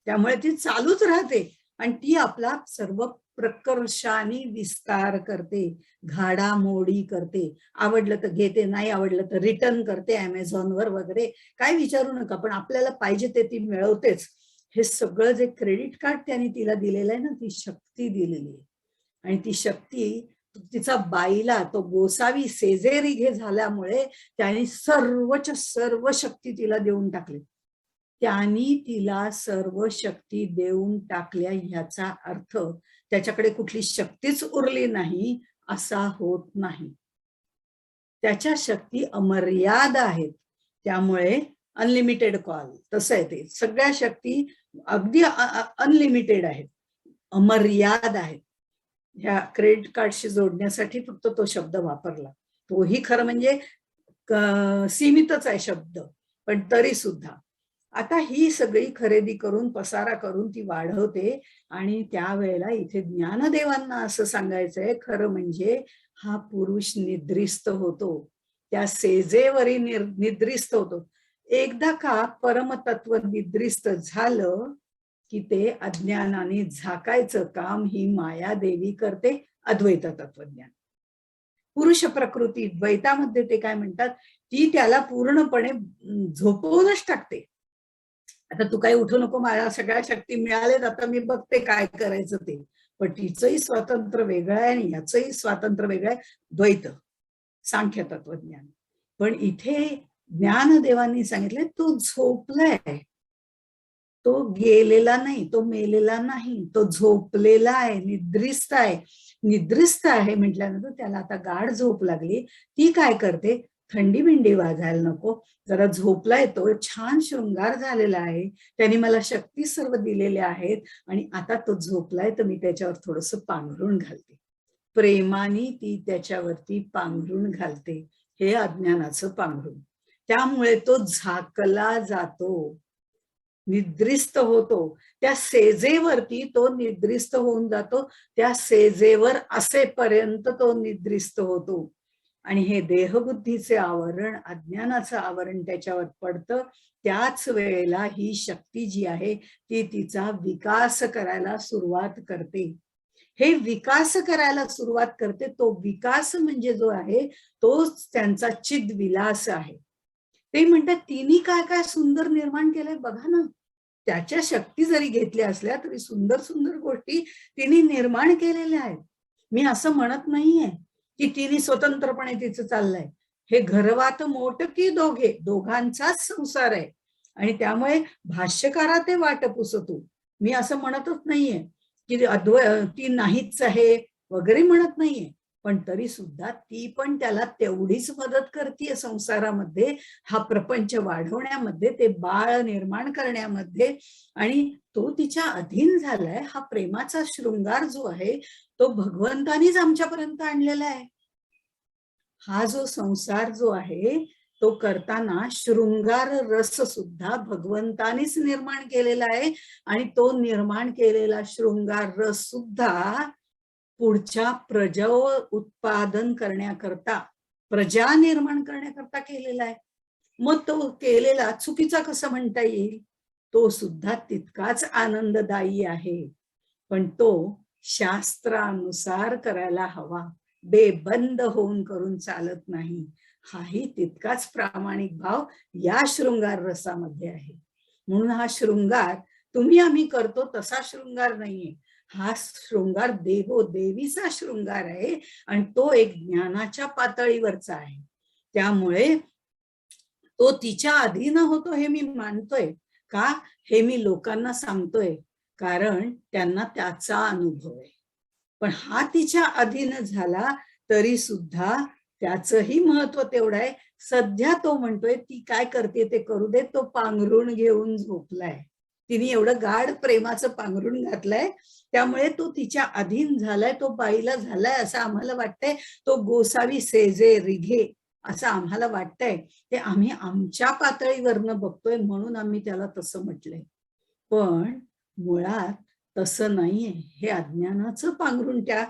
त्यामुळे ती चालूच राहते आणि ती आपला सर्व प्रकर्षाने विस्तार करते, घाडामोडी करते. आवडलं तर घेते, नाही आवडलं तर रिटर्न करते अमेझॉनवर वगैरे, काय विचारू नका. पण आपल्याला पाहिजे ते ती मिळवतेच. हे सगळं जे क्रेडिट कार्ड त्याने तिला दिलेलं आहे ना, ती शक्ती दिलेली आहे. आणि ती शक्ती तिचा बाईला, तो गोसावी सेजेरिघे झाल्यामुळे त्याने सर्वच्या सर्व शक्ती तिला देऊन टाकली. त्यांनी तिला सर्व शक्ती देऊन टाकल्या ह्याचा अर्थ त्याच्याकडे कुठली शक्तीच उरली नाही असा होत नाही. त्याच्या शक्ती अमर्याद आहेत. त्यामुळे अनलिमिटेड कॉल तसं आहे ते. सगळ्या शक्ती अगदी अनलिमिटेड आहेत, अमर्याद आहेत. ह्या क्रेडिट कार्डशी जोडण्यासाठी फक्त तो शब्द वापरला. तोही खरं म्हणजे सीमितच आहे शब्द, पण तरी सुद्धा आता ही सगळी खरेदी करून, पसारा करून ती वाढवते. आणि त्यावेळेला इथे ज्ञानदेवांना असं सांगायचंय, खरं म्हणजे हा पुरुष निद्रिस्त होतो, त्या सेजेवरी निद्रिस्त होतो. एकदा का परमतत्व निद्रिस्त झालं की ते अज्ञानाने झाकायचं काम ही मायादेवी करते, अद्वैत तत्वज्ञान. पुरुष प्रकृती द्वैतामध्ये ते काय म्हणतात, ती त्याला पूर्णपणे झोपवूनच टाकते. आता तू काही उठू नको, मला सगळ्या शक्ती मिळालेत, आता मी बघते काय करायचं ते. पण तिचंही स्वातंत्र्य वेगळं आहे आणि याचंही स्वातंत्र्य वेगळं आहे, द्वैत सांख्य तत्वज्ञान. पण इथे ज्ञानदेवांनी सांगितले तो झोपलाय, तो गेलेला नाही, तो मेलेला नाही, तो झोपलेला आहे, निद्रिस्त आहे. निद्रिस्त आहे म्हटल्यानंतर त्याला आता गाढ झोप लागली. ती काय करते, थंडी बिंडी वाजायला नको, जरा झोपलाय, तो छान शृंगार झालेला आहे, त्यांनी मला शक्ती सर्व दिलेल्या आहेत आणि आता तो झोपलाय तर मी त्याच्यावर थोडस पांघरून घालते. प्रेमाने ती त्याच्यावरती पांघरून घालते, हे अज्ञानाचं पांघरून. त्यामुळे तो झाकला जातो, निद्रिस्त होतो. त्या सेजेवरती तो निद्रिस्त होऊन जातो. त्या सेजेवर असेपर्यंत तो निद्रिस्त होतो. आणि हे देहबुद्धीचे आवरण, अज्ञानाचं आवरण त्याच्यावर पडतं. त्याच वेळेला ही शक्ती जी आहे ती तिचा विकास करायला सुरुवात करते. हे विकास करायला सुरुवात करते. तो विकास म्हणजे जो आहे तोच त्यांचा चिद्विलास आहे. ते म्हणतात तिने काय काय सुंदर निर्माण केलंय बघा ना. त्याच्या शक्ती जरी घेतल्या असल्या तरी सुंदर सुंदर गोष्टी तिने निर्माण केलेल्या आहेत. मी असं म्हणत नाहीये की तिने स्वतंत्रपणे तिचं चाललंय. हे घरवात मोटकी दोघे, दोघांचाच संसार आहे. आणि त्यामुळे भाष्यकारा ते वाट पुसतो. मी असं म्हणतच नाहीये की ती नाहीच आहे वगैरे म्हणत नाहीये. पण तरी सुद्धा ती पण त्याला तेवढीच मदत करते संसारामध्ये, हा प्रपंच वाढवण्यामध्ये, ते बाळ निर्माण करण्यामध्ये. आणि तो तिच्या अधीन झालाय. हा प्रेमाचा शृंगार जो आहे तो भगवंतानीच आमच्यापर्यंत आणलेला आहे. हा जो संसार जो आहे तो करताना शृंगार रस सुद्धा भगवंतानीच निर्माण केलेला आहे. आणि तो निर्माण केलेला शृंगार रस सुद्धा पुढच्या प्रजा उत्पादन करण्याकरता, प्रजा निर्माण करण्याकरता केलेला आहे. मग तो केलेला चुकीचा कसं म्हणता येईल, तो सुद्धा तितकाच आनंददायी आहे. पण तो शास्त्रानुसार करायला हवा, बेबंद होऊन करून चालत नाही. हाही तितकाच प्रामाणिक भाव या शृंगार रसामध्ये आहे. म्हणून हा शृंगार तुम्ही आम्ही करतो तसा शृंगार नाहीये. हा शृंगार देवोदेवीचा शृंगार आहे आणि तो एक ज्ञानाच्या पातळीवरचा आहे. त्यामुळे तो तिच्या अधीन होतो हे मी मानतोय का, हे मी लोकांना सांगतोय कारण त्यांना त्याचा अनुभव आहे. पण हा तिच्या अधीन झाला तरी सुद्धा त्याचंही महत्व तेवढं आहे. सध्या तो म्हणतोय ती काय करते ते करू दे, तो पांघरून घेऊन झोपलाय. तिने एवढं गाढ प्रेमाचं पांघरून घातलंय, त्यामुळे तो तिच्या अधीन झालाय, तो बाईला झालाय असं आम्हाला वाटतंय. तो गोसावी सेजे रिघे असं आम्हाला वाटतंय. ते आम्ही आमच्या पातळीवरनं बघतोय म्हणून आम्ही त्याला तसं म्हटलंय. पण मुळात तसं नाहीये. हे अज्ञानाचं पांघरून त्या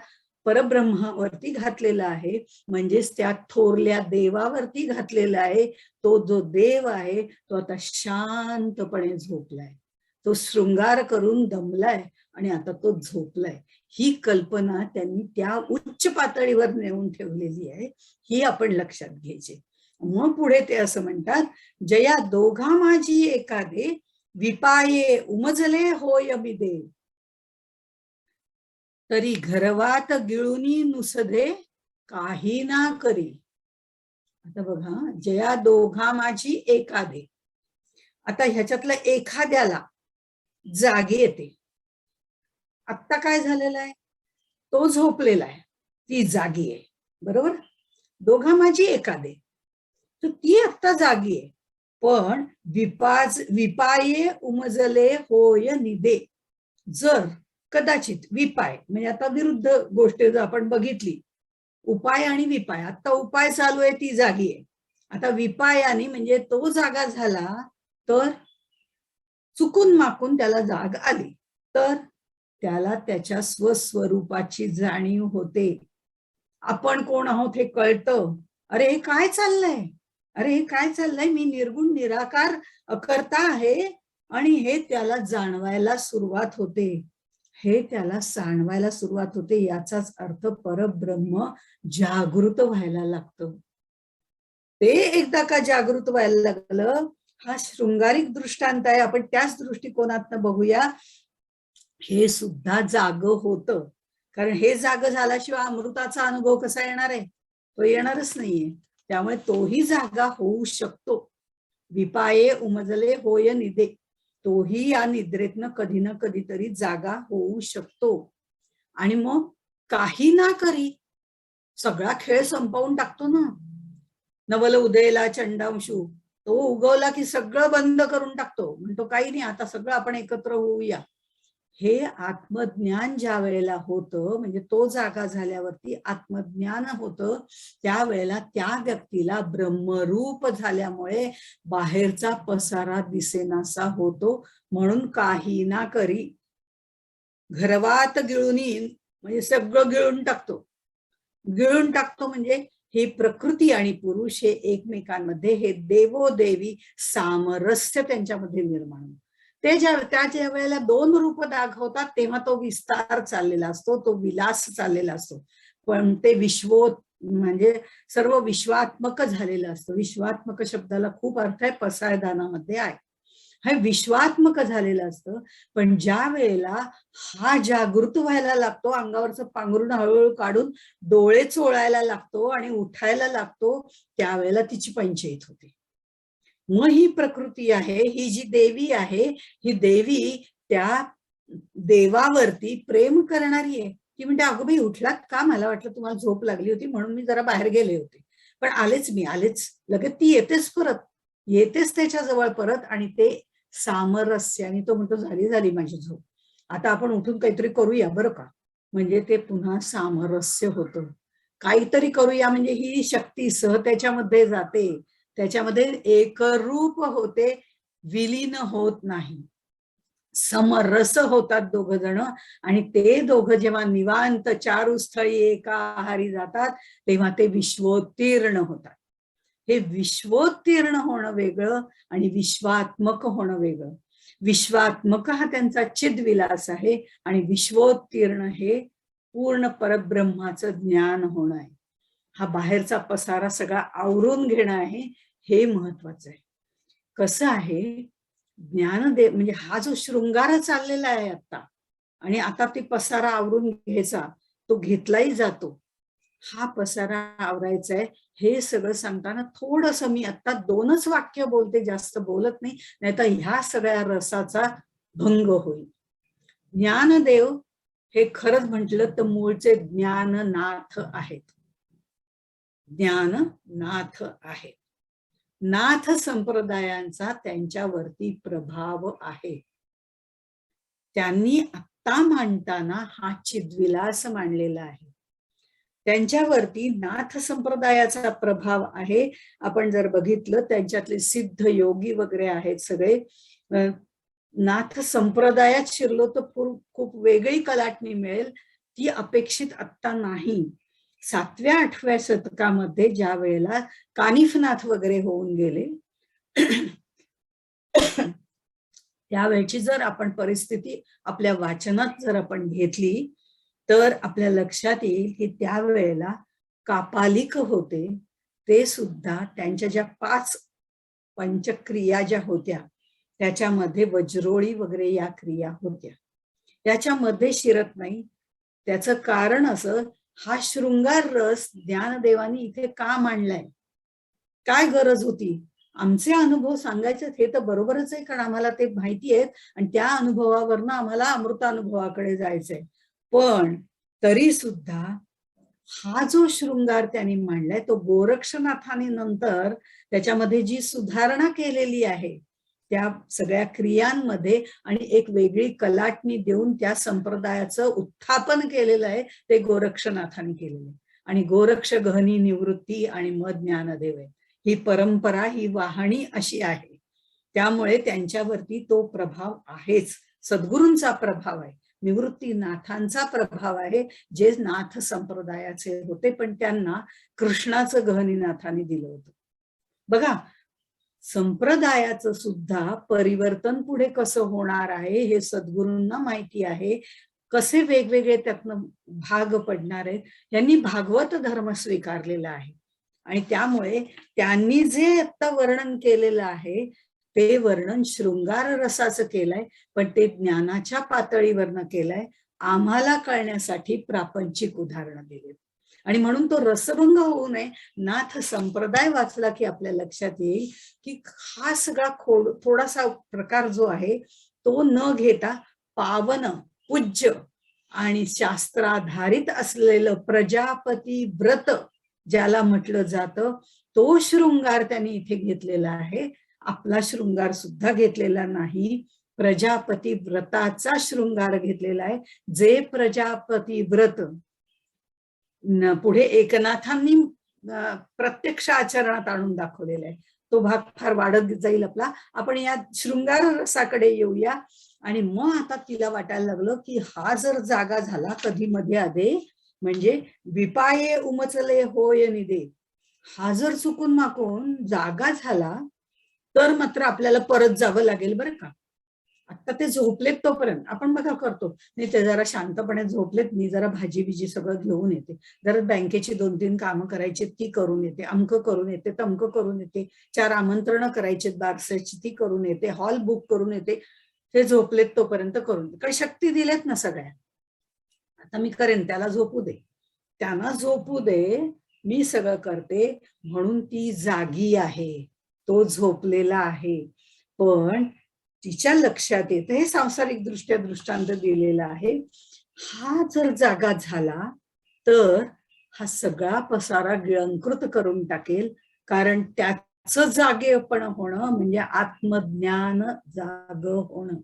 परब्रह्मावरती घातलेलं आहे, म्हणजेच त्या थोरल्या देवावरती घातलेला आहे. तो जो देव आहे तो आता शांतपणे झोपलाय, तो शृंगार करून दमलाय आणि आता तो झोपलाय. ही कल्पना त्यांनी त्या उच्च पातळीवर नेऊन ठेवलेली आहे, ही आपण लक्षात घ्यायची. मग पुढे ते असं म्हणतात, जया दोघा माझी एकादे, विपाये उमजले होय बिदे, तरी घरवात गिळुनी नुसदे, काही ना करी. आता बघा, जया दोघा माझी एकादे. आता ह्याच्यातलं एखाद्याला जागी येते. आत्ता काय झालेलं आहे, तो झोपलेला आहे, ती जागी आहे, बरोबर. दोघा माझी एकादे, तर ती आत्ता जागी आहे. पण विपाये उमजले होय निदे, जर कदाचित विपाय म्हणजे आता विरुद्ध गोष्ट जर आपण बघितली, उपाय आणि विपाय. आता उपाय चालू आहे, ती जागी आहे. आता विपायाने म्हणजे तो जागा झाला, तर चुकून माकून त्याला जाग आली, तर त्याला त्याच्या स्वस्वरूपाची जाणीव होते. आपण कोण आहोत हे कळतं. अरे हे काय चाललंय, अरे हे काय चाललंय, मी निर्गुण निराकार अकर्ता आहे, आणि हे त्याला जाणवायला सुरुवात होते, हे त्याला जाणवायला सुरुवात होते. याचाच अर्थ परब्रह्म जागृत व्हायला लागतं. ते एकदा का जागृत व्हायला लागलं, हा शृंगारिक दृष्टांत आहे, आपण त्याच दृष्टिकोनातनं बघूया. हे सुद्धा जाग होतं, कारण हे जाग झाल्याशिवाय अमृताचा अनुभव कसा येणार आहे, तो येणारच नाहीये. त्यामुळे तोही जागा होऊ शकतो. विपाये उमजले होय निदे, तोही या निद्रेतनं कधी ना कधीतरी जागा होऊ शकतो. आणि मग काही ना करी, सगळा खेळ संपवून टाकतो ना. नवल उदयला चंडांशू, तो उगवला की सगळं बंद करून टाकतो, म्हणतो काही नाही, आता सगळं आपण एकत्र होऊया. हे आत्मज्ञान ज्या वेळेला होतं, म्हणजे तो जागा झाल्यावरती आत्मज्ञान होतं, त्यावेळेला त्या व्यक्तीला ब्रह्मरूप झाल्यामुळे बाहेरचा पसारा दिसेनासा होतो. म्हणून काही ना करी, घरवात गिळुनी म्हणजे सगळं गिळून टाकतो. गिळून टाकतो म्हणजे हे प्रकृती आणि पुरुष हे एकमेकांमध्ये, हे देवोदेवी सामरस्य त्यांच्यामध्ये निर्माण होतं. ते ज्या वेळेला दोन रूप दाखवतात, तेव्हा तो विस्तार चाललेला असतो, तो विलास चाललेला असतो. पण ते म्हणजे सर्व विश्वात्मक झालेलं असतं. विश्वात्मक शब्दाला खूप अर्थ आहे, पसायदानामध्ये आहे. हे विश्वात्मक झालेलं असतं. पण ज्या वेळेला हा जागृत व्हायला लागतो, अंगावरचं पांघरून हळूहळू काढून डोळे चोळायला लागतो आणि उठायला लागतो, त्यावेळेला तिची पंचायत होते. मग ही प्रकृती आहे, ही जी देवी आहे, ही देवी त्या देवावरती प्रेम करणारी आहे. ती म्हणते, अगं बाई उठलात का, मला वाटलं तुम्हाला झोप लागली होती म्हणून मी जरा बाहेर गेले होते, पण आलेच मी, आलेच. लगेच ती येतेच परत, येतेच त्याच्या जवळ परत, आणि ते सामरस्य. आणि तो म्हणतो, झाली झाली माझी झोप, आता आपण उठून काहीतरी करूया बरं का. म्हणजे ते पुन्हा सामरस्य होतं. काहीतरी करूया म्हणजे ही शक्ती सह त्याच्यामध्ये जाते, त्याच्यामध्ये एकरूप होते, विलीन होत नाही. समरस होतात दोघ जण. आणि ते दोघं जेव्हा निवांत चारुस्थळी एका आहारी जातात, तेव्हा ते विश्वोत्तीर्ण होतात. हे विश्वोत्तीर्ण होणं वेगळं आणि विश्वात्मक होणं वेगळं. विश्वात्मक हा त्यांचा चिद्विलास आहे, आणि विश्वोत्तीर्ण हे पूर्ण परब्रह्माचं ज्ञान होणं आहे. हा बाहेरचा पसारा सगळा आवरून घेणं आहे, हे महत्वाचं आहे. कसं आहे, ज्ञानदेव म्हणजे हा जो शृंगार चाललेला आहे आता, आणि आता ते पसारा आवरून घ्यायचा, तो घेतलाही जातो. हा पसारा आवरायचा आहे, हे सगळं सांगताना थोडंसं मी आता 2च वाक्य बोलते, जास्त बोलत नाही, नाहीतर ह्या सगळ्या रसाचा भंग होईल. ज्ञानदेव हे खरंच म्हटलं तर मूळचे ज्ञाननाथ आहेत. ज्ञाननाथ आहेत. नाथ संप्रदायांचा त्यांच्यावरती प्रभाव आहे. त्यांनी आत्ता मांडताना हा चिद्विलास मांडलेला आहे. त्यांच्यावरती नाथ संप्रदायाचा प्रभाव आहे. आपण जर बघितलं, त्यांच्यातले सिद्ध योगी वगैरे आहेत सगळे, नाथ संप्रदायात शिरलो तर खूप वेगळी कलाटणी मिळेल. ती अपेक्षित आत्ता नाही. 7व्या-8व्या शतकामध्ये ज्या वेळेला कानिफनाथ वगैरे होऊन गेले त्यावेळची जर आपण परिस्थिती आपल्या वाचनात जर आपण घेतली तर आपल्या लक्षात येईल की त्यावेळेला कापालिक होते, ते सुद्धा त्यांच्या ज्या 5 पंचक्रिया ज्या होत्या त्याच्यामध्ये वज्रोळी वगैरे या क्रिया होत्या, त्याच्यामध्ये शिरत नाही. त्याचं कारण असं, हा शृंगार रस ज्ञानदेवानी इथे का मांडलाय, काय गरज होती? आमचे अनुभव सांगायचे हे तर बरोबरच आहे, कारण आम्हाला ते माहिती आहेत आणि त्या अनुभवावरनं आम्हाला अमृतानुभवाकडे जायचंय. पण तरी सुद्धा हा जो शृंगार त्यांनी मांडलाय तो गोरक्षनाथाने नंतर त्याच्यामध्ये जी सुधारणा केलेली आहे त्या सगळ्या क्रियांमध्ये आणि एक वेगळी कलाटणी देऊन त्या संप्रदायाचं उत्थापन केलेलं आहे, ते गोरक्षनाथाने केलेलं आहे. आणि गोरक्ष गहनी निवृत्ती आणि मद ज्ञानदेव आहे, ही परंपरा, ही वाहणी अशी आहे. त्यामुळे त्यांच्यावरती तो प्रभाव आहेच, सद्गुरूंचा प्रभाव आहे, निवृत्तीनाथांचा प्रभाव आहे, जे नाथ संप्रदायाचे होते पण त्यांना कृष्णाचं गहनीनाथाने दिलं होतं. बघा, संप्रदायाचं सुद्धा परिवर्तन पुढे कसं होणार आहे हे सद्गुरूंना माहिती आहे, कसे वेगवेगळे त्यातनं भाग पडणार आहेत. यांनी भागवत धर्म स्वीकारलेला आहे आणि त्यामुळे त्यांनी जे आता वर्णन केलेलं आहे ते वर्णन शृंगार रसाचं केलंय, पण ते ज्ञानाच्या पातळीवरनं केलंय, आम्हाला कळण्यासाठी प्रापंचिक उदाहरणं दिली. आणि म्हणून तो रसभंग होऊ नये, नाथ संप्रदाय वाचला की आपल्या लक्षात येईल की हा सगळा थोडासा प्रकार जो आहे तो न घेता पावन, पूज्य आणि शास्त्राधारित असलेलं प्रजापती व्रत ज्याला म्हटलं जातं, तो शृंगार त्यांनी इथे घेतलेला आहे. आपला शृंगार सुद्धा घेतलेला नाही, प्रजापती व्रताचा शृंगार घेतलेला आहे, जे प्रजापती व्रत पुढे एकनाथांनी प्रत्यक्ष आचरणात आणून दाखवलेला आहे. तो भाग फार वाढत जाईल आपला. आपण या शृंगार रसाकडे येऊया. आणि मग आता तिला वाटायला लागलं की हा जर जागा झाला कधी मध्ये आधे, म्हणजे विपाये उमचले होय निदे, हा जर चुकून माकून जागा झाला तर मात्र आपल्याला परत जावं लागेल बरं का. आता ते झोपलेत तोपर्यंत आपण बघा करतो, नाही ते जरा शांतपणे झोपलेत, मी जरा भाजी बिजी सगळं घेऊन येते, जरा बँकेची 2-3 कामं करायची ती करून येते, अमकं करून येते, तमकं करून येते, 4 आमंत्रणं करायची बारसाची ती करून येते, हॉल बुक करून येते. ते झोपलेत तोपर्यंत करून दे, कारण शक्ती दिलेत ना सगळ्या. आता मी करेन, त्याला झोपू दे, त्यांना झोपू दे, मी सगळं करते. म्हणून ती जागी आहे, तो झोपलेला आहे. पण तिच्या लक्षात येतं, हे सांसारिक दृष्ट्या दृष्टांत दिलेला आहे, हा जर जागा झाला तर हा सगळा पसारा गिळंकृत करून टाकेल. कारण त्याचं जागेपण होणं म्हणजे आत्मज्ञान जाग होणं.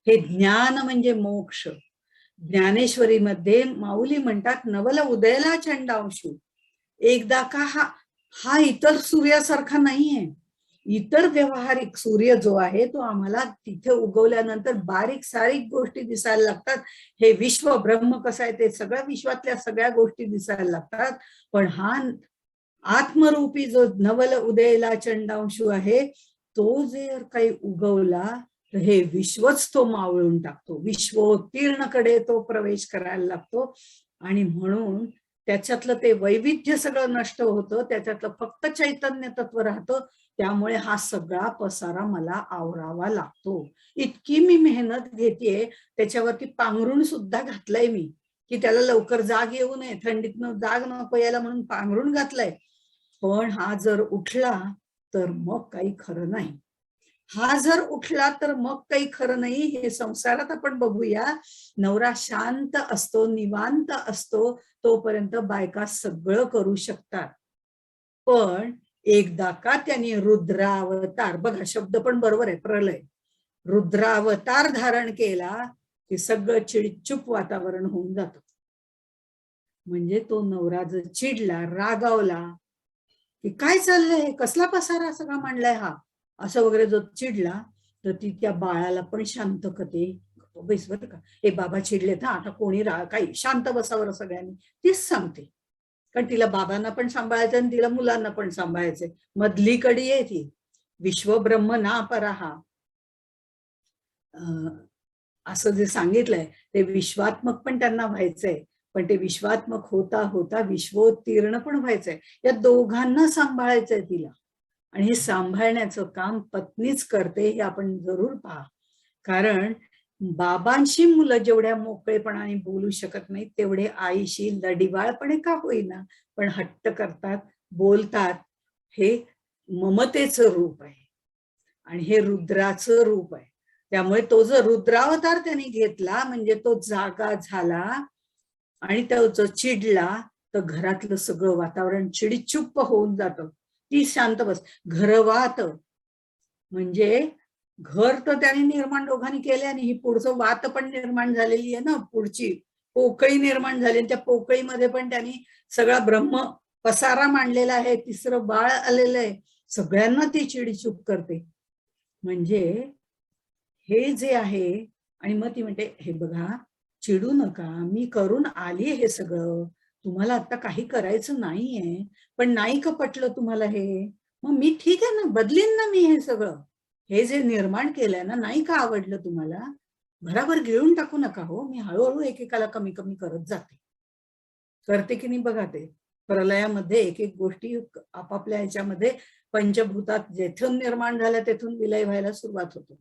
हे ज्ञान म्हणजे मोक्ष. ज्ञानेश्वरीमध्ये माऊली म्हणतात, नवल उदयला चंडांशू. एकदा का हा इतर सूर्यासारखा नाहीये. इतर व्यवहारिक सूर्य जो आहे तो आम्हाला तिथे उगवल्यानंतर बारीक सारीक गोष्टी दिसायला लागतात. हे विश्व ब्रह्म कसं आहे ते सगळ्या विश्वातल्या सगळ्या गोष्टी दिसायला लागतात. पण हा आत्मरूपी जो नवल उदयला चंडांशू आहे, तो जर काही उगवला तर हे विश्वच तो मावळून टाकतो, विश्वोत्तीर्णकडे तो प्रवेश करायला लागतो. आणि म्हणून त्याच्यातलं ते वैविध्य सगळं नष्ट होतं, त्याच्यातलं फक्त चैतन्य तत्व राहतं. त्यामुळे हा सगळा पसारा मला आवरावा लागतो. इतकी मी मेहनत घेतेय, त्याच्यावरती पांघरुण सुद्धा घातलंय मी, की त्याला लवकर जाग येऊ नये, थंडीतनं जाग नको यायला म्हणून पांघरुण घातलंय. पण हा जर उठला तर मग काही खरं नाही. हा जर उठला तर मग काही खरं नाही. हे संसारात आपण बघूया, नवरा शांत असतो, निवांत असतो, तोपर्यंत बायका सगळं करू शकतात. पण एकदा का त्यांनी रुद्रावतार, बघा शब्द पण बरोबर आहे, प्रलय, रुद्रावतार धारण केला की सगळं चिडचूप वातावरण होऊन जातं. म्हणजे तो नवरा जर चिडला, रागावला की काय चाललंय, कसला पसारा सगळा मांडलाय हा, असं वगैरे जो चिडला तर ती त्या बाळाला पण शांत करते, बैस बरं का, हे बाबा चिडलेत ना, आता कोणी काही शांत बसावर सगळ्यांनी, तीच सांगते. कारण तिला बाबांना पण सांभाळायचं आणि तिला मुलांना पण सांभाळायचंय. मधली कडी आहे ती, विश्व ब्रह्म ना पराहा. असं जे सांगितलंय ते विश्वात्मक पण त्यांना व्हायचंय, पण ते विश्वात्मक होता होता विश्वोत्तीर्ण पण व्हायचंय. या दोघांना सांभाळायचंय तिला, आणि हे सांभाळण्याचं काम पत्नीच करते हे आपण जरूर पहा. कारण बाबांशी मुलं जेवढ्या मोकळेपणाने बोलू शकत नाहीत, तेवढे आईशी लडिवाळपणे का होईना पण हट्ट करतात, बोलतात. हे ममतेचं रूप आहे आणि हे रुद्राचं रूप आहे. त्यामुळे तो जो रुद्रावतार त्यांनी घेतला म्हणजे तो जागा झाला आणि तो जो चिडला तर घरातलं सगळं वातावरण चिडीचुप्प होऊन जातं. ती शांत बस, घरवात म्हणजे घर तर त्यांनी निर्माण दोघांनी केले आणि ही पुढचं वात पण निर्माण झालेली आहे ना, पुढची पोकळी निर्माण झाली, त्या पोकळीमध्ये पण त्यांनी सगळा ब्रह्म पसारा मांडलेला आहे. तिसरं बाळ आलेलं आहे, सगळ्यांना ती चिडीचूप करते. म्हणजे हे जे आहे, आणि मग ती म्हणते हे बघा चिडू नका, मी करून आली हे सगळं, तुम्हाला आता काही करायचं नाहीये, पण नाही का पटलं तुम्हाला हे, मग मी ठीक आहे ना, बदलीन ना मी हे सगळं, हे जे निर्माण केलंय ना, नाही का आवडलं तुम्हाला, भराभर गिळून टाकू नका हो, मी हळूहळू एकेकाला कमी कमी करत जाते. करते की नाही बघा. ते प्रलयामध्ये एक एक गोष्टी आपापल्या ह्याच्यामध्ये पंचभूतात जेथून निर्माण झाल्या तेथून विलय व्हायला सुरुवात होतो.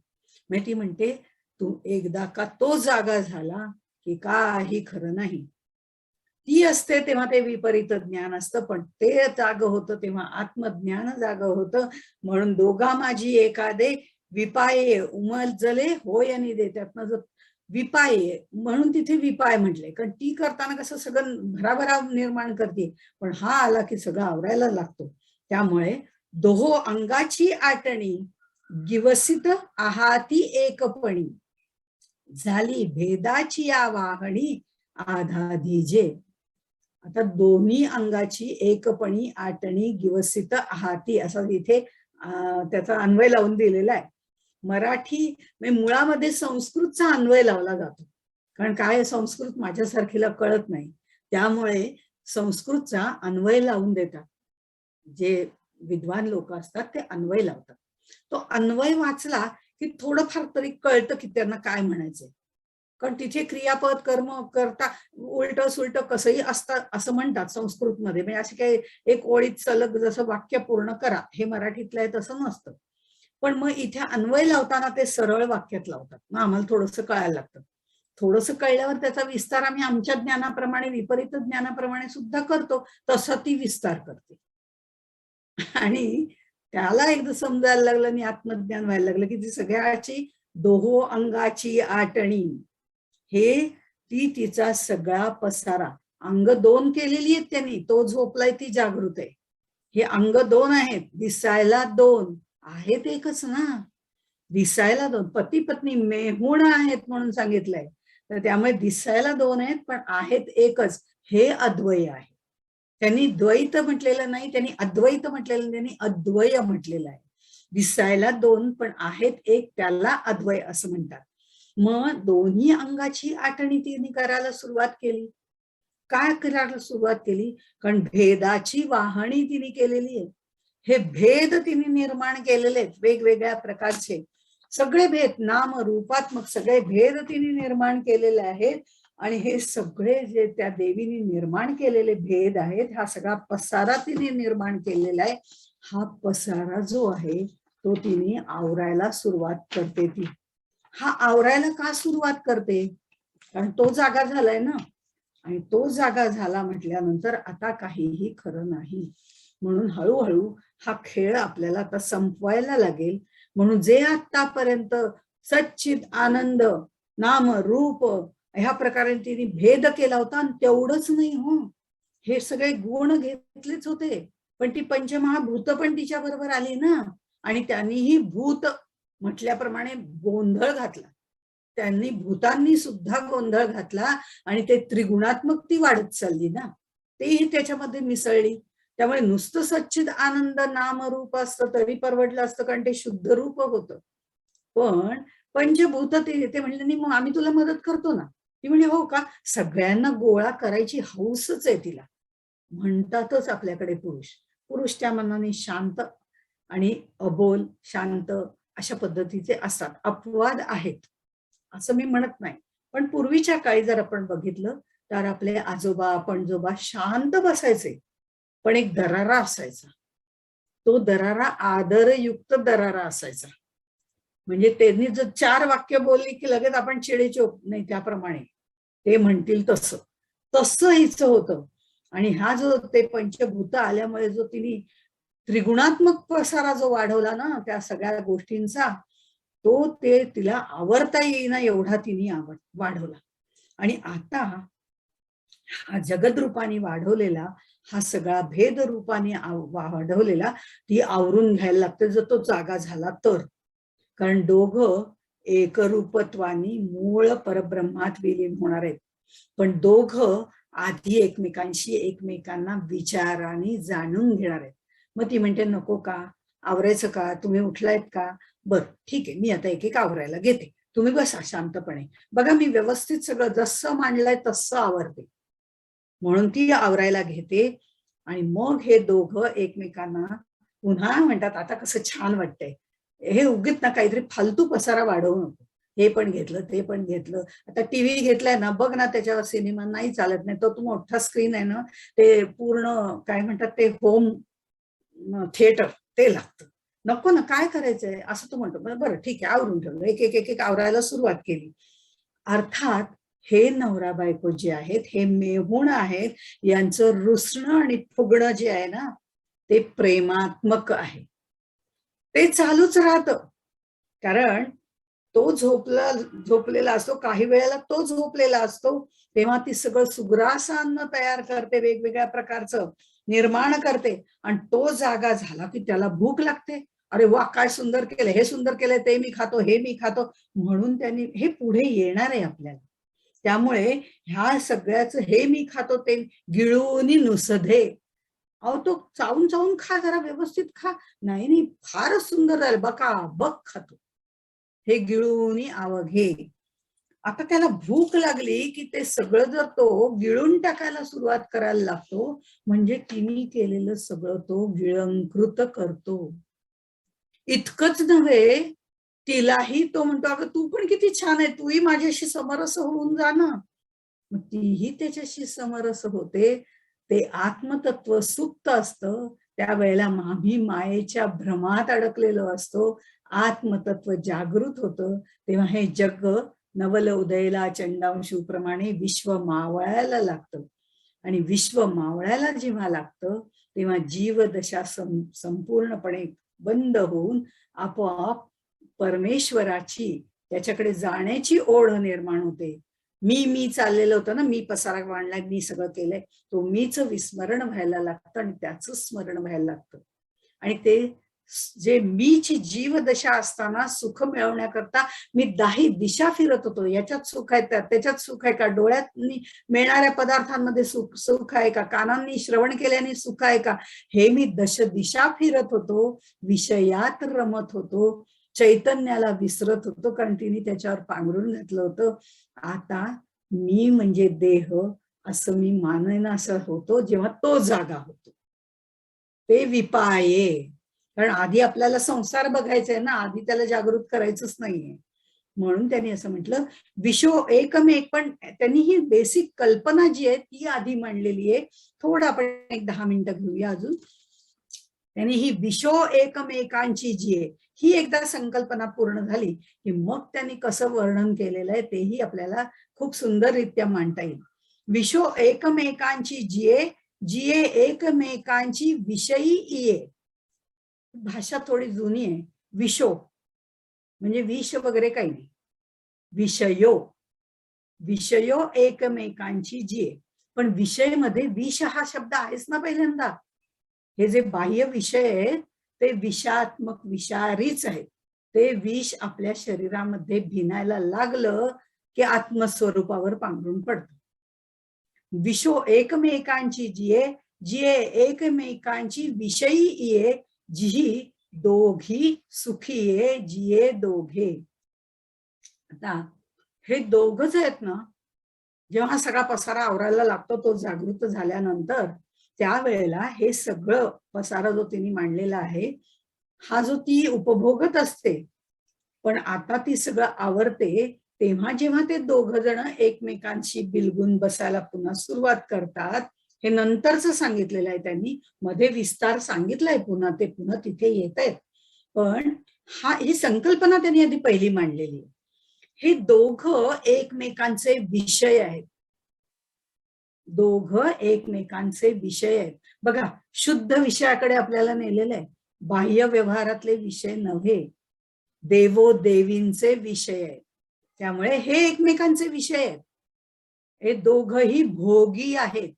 मग ती म्हणते तू एकदा का तो जागा झाला की काही खरं नाही. ती असते तेव्हा ते विपरीत ज्ञान असतं, पण ते जाग होतं तेव्हा आत्मज्ञान जाग होतं. म्हणून दोघा माझी एकादे विपाये उमजले होय आणि दे, त्यातनं जो विपाये म्हणून तिथे विपाय म्हटले, कारण ती करताना कसं सगळं भराभरा निर्माण करते, पण हा आला की सगळं आवरायला लागतो. त्यामुळे दोहो अंगाची आटणी गिवसित आहाती एकपणी झाली भेदाची या वाहणी आधाधीजे. आता दोन्ही अंगाची एकपणी आटणी गिवसित आहाती असा इथे त्याचा अन्वय लावून दिलेला आहे. मराठी मुळामध्ये संस्कृतचा अन्वय लावला जातो, कारण काय संस्कृत माझ्यासारखीला कळत नाही, त्यामुळे संस्कृतचा अन्वय लावून देतात. जे विद्वान लोक असतात ते अन्वय लावतात. तो अन्वय वाचला की थोडंफार तरी कळतं की त्यांना काय म्हणायचंय, कारण तिथे क्रियापद कर्म करता उलट सुलट कसंही असतं असं म्हणतात संस्कृतमध्ये. म्हणजे असे काही एक ओळीत सलग जसं वाक्य पूर्ण करा हे मराठीतलं आहे तसं नसतं. पण मग इथे अन्वय लावताना ते सरळ वाक्यात लावतात, मग आम्हाला थोडंसं कळायला लागतं. थोडंसं कळल्यावर त्याचा विस्तार आम्ही आमच्या ज्ञानाप्रमाणे विपरीत ज्ञानाप्रमाणे सुद्धा करतो, तसा ती विस्तार करते. आणि त्याला एकदा समजायला लागलं आणि आत्मज्ञान व्हायला लागलं की ती सगळ्याची दोहो अंगाची आटणी, हे ती तिचा सगळा पसारा, अंग दोन केलेली आहेत त्यांनी, तो झोपलाय ती जागृत आहे. हे अंग दोन आहेत, दिसायला दोन आहेत एकच ना, दिसायला दोन, पती पत्नी मेहुण आहेत म्हणून सांगितलंय, तर त्यामुळे दिसायला दोन आहेत पण आहेत एकच, हे अद्वय आहे. त्यांनी द्वैत म्हटलेलं नाही, त्यांनी अद्वैत म्हटलेलं, त्यांनी अद्वय म्हटलेलं आहे. दिसायला दोन पण आहेत एक, त्याला अद्वय असं म्हणतात. मग दोन्ही अंगाची आठवणी तिने करायला सुरुवात केली. काय करायला सुरुवात केली, कारण भेदाची वाहणी तिने केलेली आहे. हे भेद तिने निर्माण केलेले आहेत, वेगवेगळ्या प्रकारचे सगळे भेद, नाम रूपात्मक सगळे भेद तिने निर्माण केलेले आहेत. आणि हे सगळे जे त्या देवीने निर्माण केलेले भेद आहेत, हा सगळा पसारा तिने निर्माण केलेला आहे. हा पसारा जो आहे तो तिने आवरायला सुरुवात करते. ती हा आवरायला का सुरुवात करते, कारण तो जागा झालाय ना, आणि तो जागा झाला म्हटल्यानंतर आता काहीही खरं नाही. म्हणून हळूहळू हा खेळ आपल्याला आता संपवायला लागेल. म्हणून जे आतापर्यंत सच्चित आनंद नाम रूप ह्या प्रकारे तिने भेद केला होता, आणि तेवढंच नाही हो, हे सगळे गुण घेतलेच होते, पण ती पंचमहाभूत पण तिच्या बरोबर आली ना, आणि त्यांनीही भूत म्हटल्याप्रमाणे गोंधळ घातला. त्यांनी भूतांनी सुद्धा गोंधळ घातला आणि ते त्रिगुणात्मक ती वाढत चालली ना, तेही त्याच्यामध्ये मिसळली. त्यामुळे नुसतं सच्चिद आनंद नामरूप असतं तरी परवडलं असतं, कारण ते शुद्ध रूप होतं. पण पंचभूत ते म्हणले नाही मग आम्ही तुला मदत करतो ना. ती म्हणजे हो का, सगळ्यांना गोळा करायची हौसच आहे तिला. म्हणतातच आपल्याकडे पुरुष. पुरुष त्या मनाने शांत आणि अबोल, शांत अशा पद्धतीचे असतात. अपवाद आहेत, असं मी म्हणत नाही. पण पूर्वीच्या काळी जर आपण बघितलं, तर आपले आजोबा, पणजोबा शांत बसायचे. पण एक दरारा असायचा. तो दरारा आदरयुक्त दरारा असायचा. म्हणजे त्यांनी जर 4 वाक्य बोलली, की लगेच आपण चिडीचूप नाही त्याप्रमाणे. ते म्हणतील तसं. तसं हिचं होतं. आणि हा जो ते पंचभूत आल्यामुळे जो तिने त्रिगुणात्मक पसारा जो वाढवला ना त्या सगळ्या गोष्टींचा, तो ते तिला आवरता येईना एवढा तिने वाढवला. आणि आता हा जगदरूपाने वाढवलेला, हा सगळा भेद रूपाने वाढवलेला ती आवरून घ्यायला लागते जर तो जागा झाला तर. कारण दोघं एकरूपत्वानी मूळ परब्रह्मात विलीन होणार आहेत. पण दोघं आधी एकमेकांना विचाराने जाणून घेणार आहेत. मग ती म्हणते नको का, आवरायचं का, तुम्ही उठलायत का, बर ठीक आहे मी आता एक एक आवरायला घेते, तुम्ही बसा शांतपणे, बघा मी व्यवस्थित सगळं जसं मांडलंय तसं आवरते. म्हणून ती आवरायला घेते. आणि मग हे दोघं एकमेकांना पुन्हा म्हणतात आता कसं छान वाटतंय, हे उगीच ना काहीतरी फालतू पसारा वाढवू नको, हे पण घेतलं ते पण घेतलं. आता टीव्ही घेतलाय ना, बघ ना त्याच्यावर सिनेमा नाही चालत नाही, तो मोठा स्क्रीन आहे ना, ते पूर्ण काय म्हणतात ते होम थिएटर ते लागतं. नको ना काय करायचंय असं तो म्हणतो. बरं ठीक आहे आवरून ठेवलं, एक एक एक एक आवरायला सुरुवात केली. अर्थात हे नवरा बायको जे आहेत हे मेहुण आहेत, यांचं रुसणं आणि फुगणं जे आहे ना ते प्रेमात्मक आहे. ते चालूच राहतं. कारण तो झोपलेला असतो, काही वेळेला तो झोपलेला असतो, तेव्हा ती सगळं सुग्रास अन्न तयार करते, वेगवेगळ्या प्रकारचं निर्माण करते. आणि तो जागा झाला की त्याला भूक लागते. अरे वा काय सुंदर केलंय, हे सुंदर केलंय, ते मी खातो, हे मी खातो. म्हणून त्यांनी हे पुढे येणार आहे आपल्याला. त्यामुळे ह्या सगळ्याच हे मी खातो ते गिळूनी नुसधे. अहो तो चावून चावून खा, जरा व्यवस्थित खा. नाही नाही फारच सुंदर झालं, बका बघ खातो, हे गिळूनी अवघे. आता त्याला भूक लागली की ते सगळं जर तो गिळून टाकायला सुरुवात करायला लागतो, म्हणजे तिने केलेलं सगळं तो गिळंकृत करतो. इतकंच नव्हे, तिलाही तो म्हणतो अगं तू पण किती छान आहे, तूही माझ्याशी समरस होऊन जा ना. मग तीही त्याच्याशी समरस होते. ते आत्मतत्व सुप्त असतं. त्यावेळेला आम्ही मायेच्या भ्रमात अडकलेलो असतो. आत्मतत्व जागृत होतं. तेव्हा हे जग नवल उदयला चंडांशूप्रमाणे विश्व मावळायला लागतं. आणि विश्व मावळायला जेव्हा लागतं तेव्हा जीवदशा संपूर्णपणे बंद होऊन आपोआप परमेश्वराची त्याच्याकडे जाण्याची ओढ निर्माण होते. मी चाललेलं होतं ना, मी पसारा मांडलाय, मी सगळं केलंय, तो मीच विस्मरण व्हायला लागतं आणि त्याचं स्मरण व्हायला लागतं. आणि ते जे मीची जीवदशा असताना सुख मिळवण्याकरता मी 10 दिशा फिरत होतो, याच्यात सुख आहे त्याच्यात सुख आहे का, डोळ्यांनी मिळणाऱ्या पदार्थांमध्ये सुख आहे का, कानांनी श्रवण केल्याने सुख आहे का, हे मी दिशा फिरत होतो, विषयात रमत होतो, चैतन्याला विसरत होतो, कारण तिने त्याच्यावर पांघरून घातलं होतं. आता मी म्हणजे देह असं मी मानेन असं होतो जेव्हा तो जागा होतो. ते विपाये. कारण आधी आपल्याला संसार बघायचा आहे ना, आधी त्याला जागृत करायचंच नाहीये. म्हणून त्यांनी असं म्हटलं विशो एकमेक. पण त्यांनी ही बेसिक कल्पना जी आहे ती आधी मांडलेली आहे. थोडं आपण एक 10 मिनिटं घेऊया अजून. त्यांनी ही विशो एकमेकांची जी आहे ही एकदा संकल्पना पूर्ण झाली की मग त्यांनी कसं वर्णन केलेलं आहे तेही आपल्याला खूप सुंदररित्या मांडता येईल. विशो एकमेकांची जिये, जिये एकमेकांची विषयी ये. भाषा थोडी जुनी आहे. विशो म्हणजे विष वगैरे काही नाही, विषयो, विषयो एकमेकांची जिये. पण विषय मध्ये विष हा शब्द आहेच ना पहिल्यांदा. हे जे बाह्य विषय आहेत ते विषात्मक विषारीच आहेत. ते विष आपल्या शरीरामध्ये भिनायला लागलं की आत्मस्वरूपावर पांघरून पडतं. विशो एकमेकांची जिये, जिये एकमेकांची विषयी ये, जिही दोघी सुखी ये जिये दोघे. आता हे दोघच आहेत ना, जेव्हा सगळा पसारा आवरायला लागतो तो जागृत झाल्यानंतर, त्यावेळेला हे सगळं पसारा जो तिने मांडलेला आहे, हा जो ती उपभोगत असते, पण आता ती सगळं आवरते, तेव्हा जेव्हा ते दोघ जण एकमेकांशी बिलगून बसायला पुन्हा सुरुवात करतात, हे नंतरच सांगितलेलं आहे त्यांनी, मध्ये विस्तार सांगितलाय पुन्हा, ते पुन्हा तिथे येत आहेत. पण ही संकल्पना त्यांनी आधी पहिली मांडलेली आहे. हे दोघं एकमेकांचे विषय आहेत. दोघं एकमेकांचे विषय आहेत. बघा, शुद्ध विषयाकडे आपल्याला नेलेलं आहे. बाह्य व्यवहारातले विषय नव्हे, देवोदेवींचे विषय आहेत. त्यामुळे हे एकमेकांचे विषय आहेत. हे दोघही भोगी आहेत.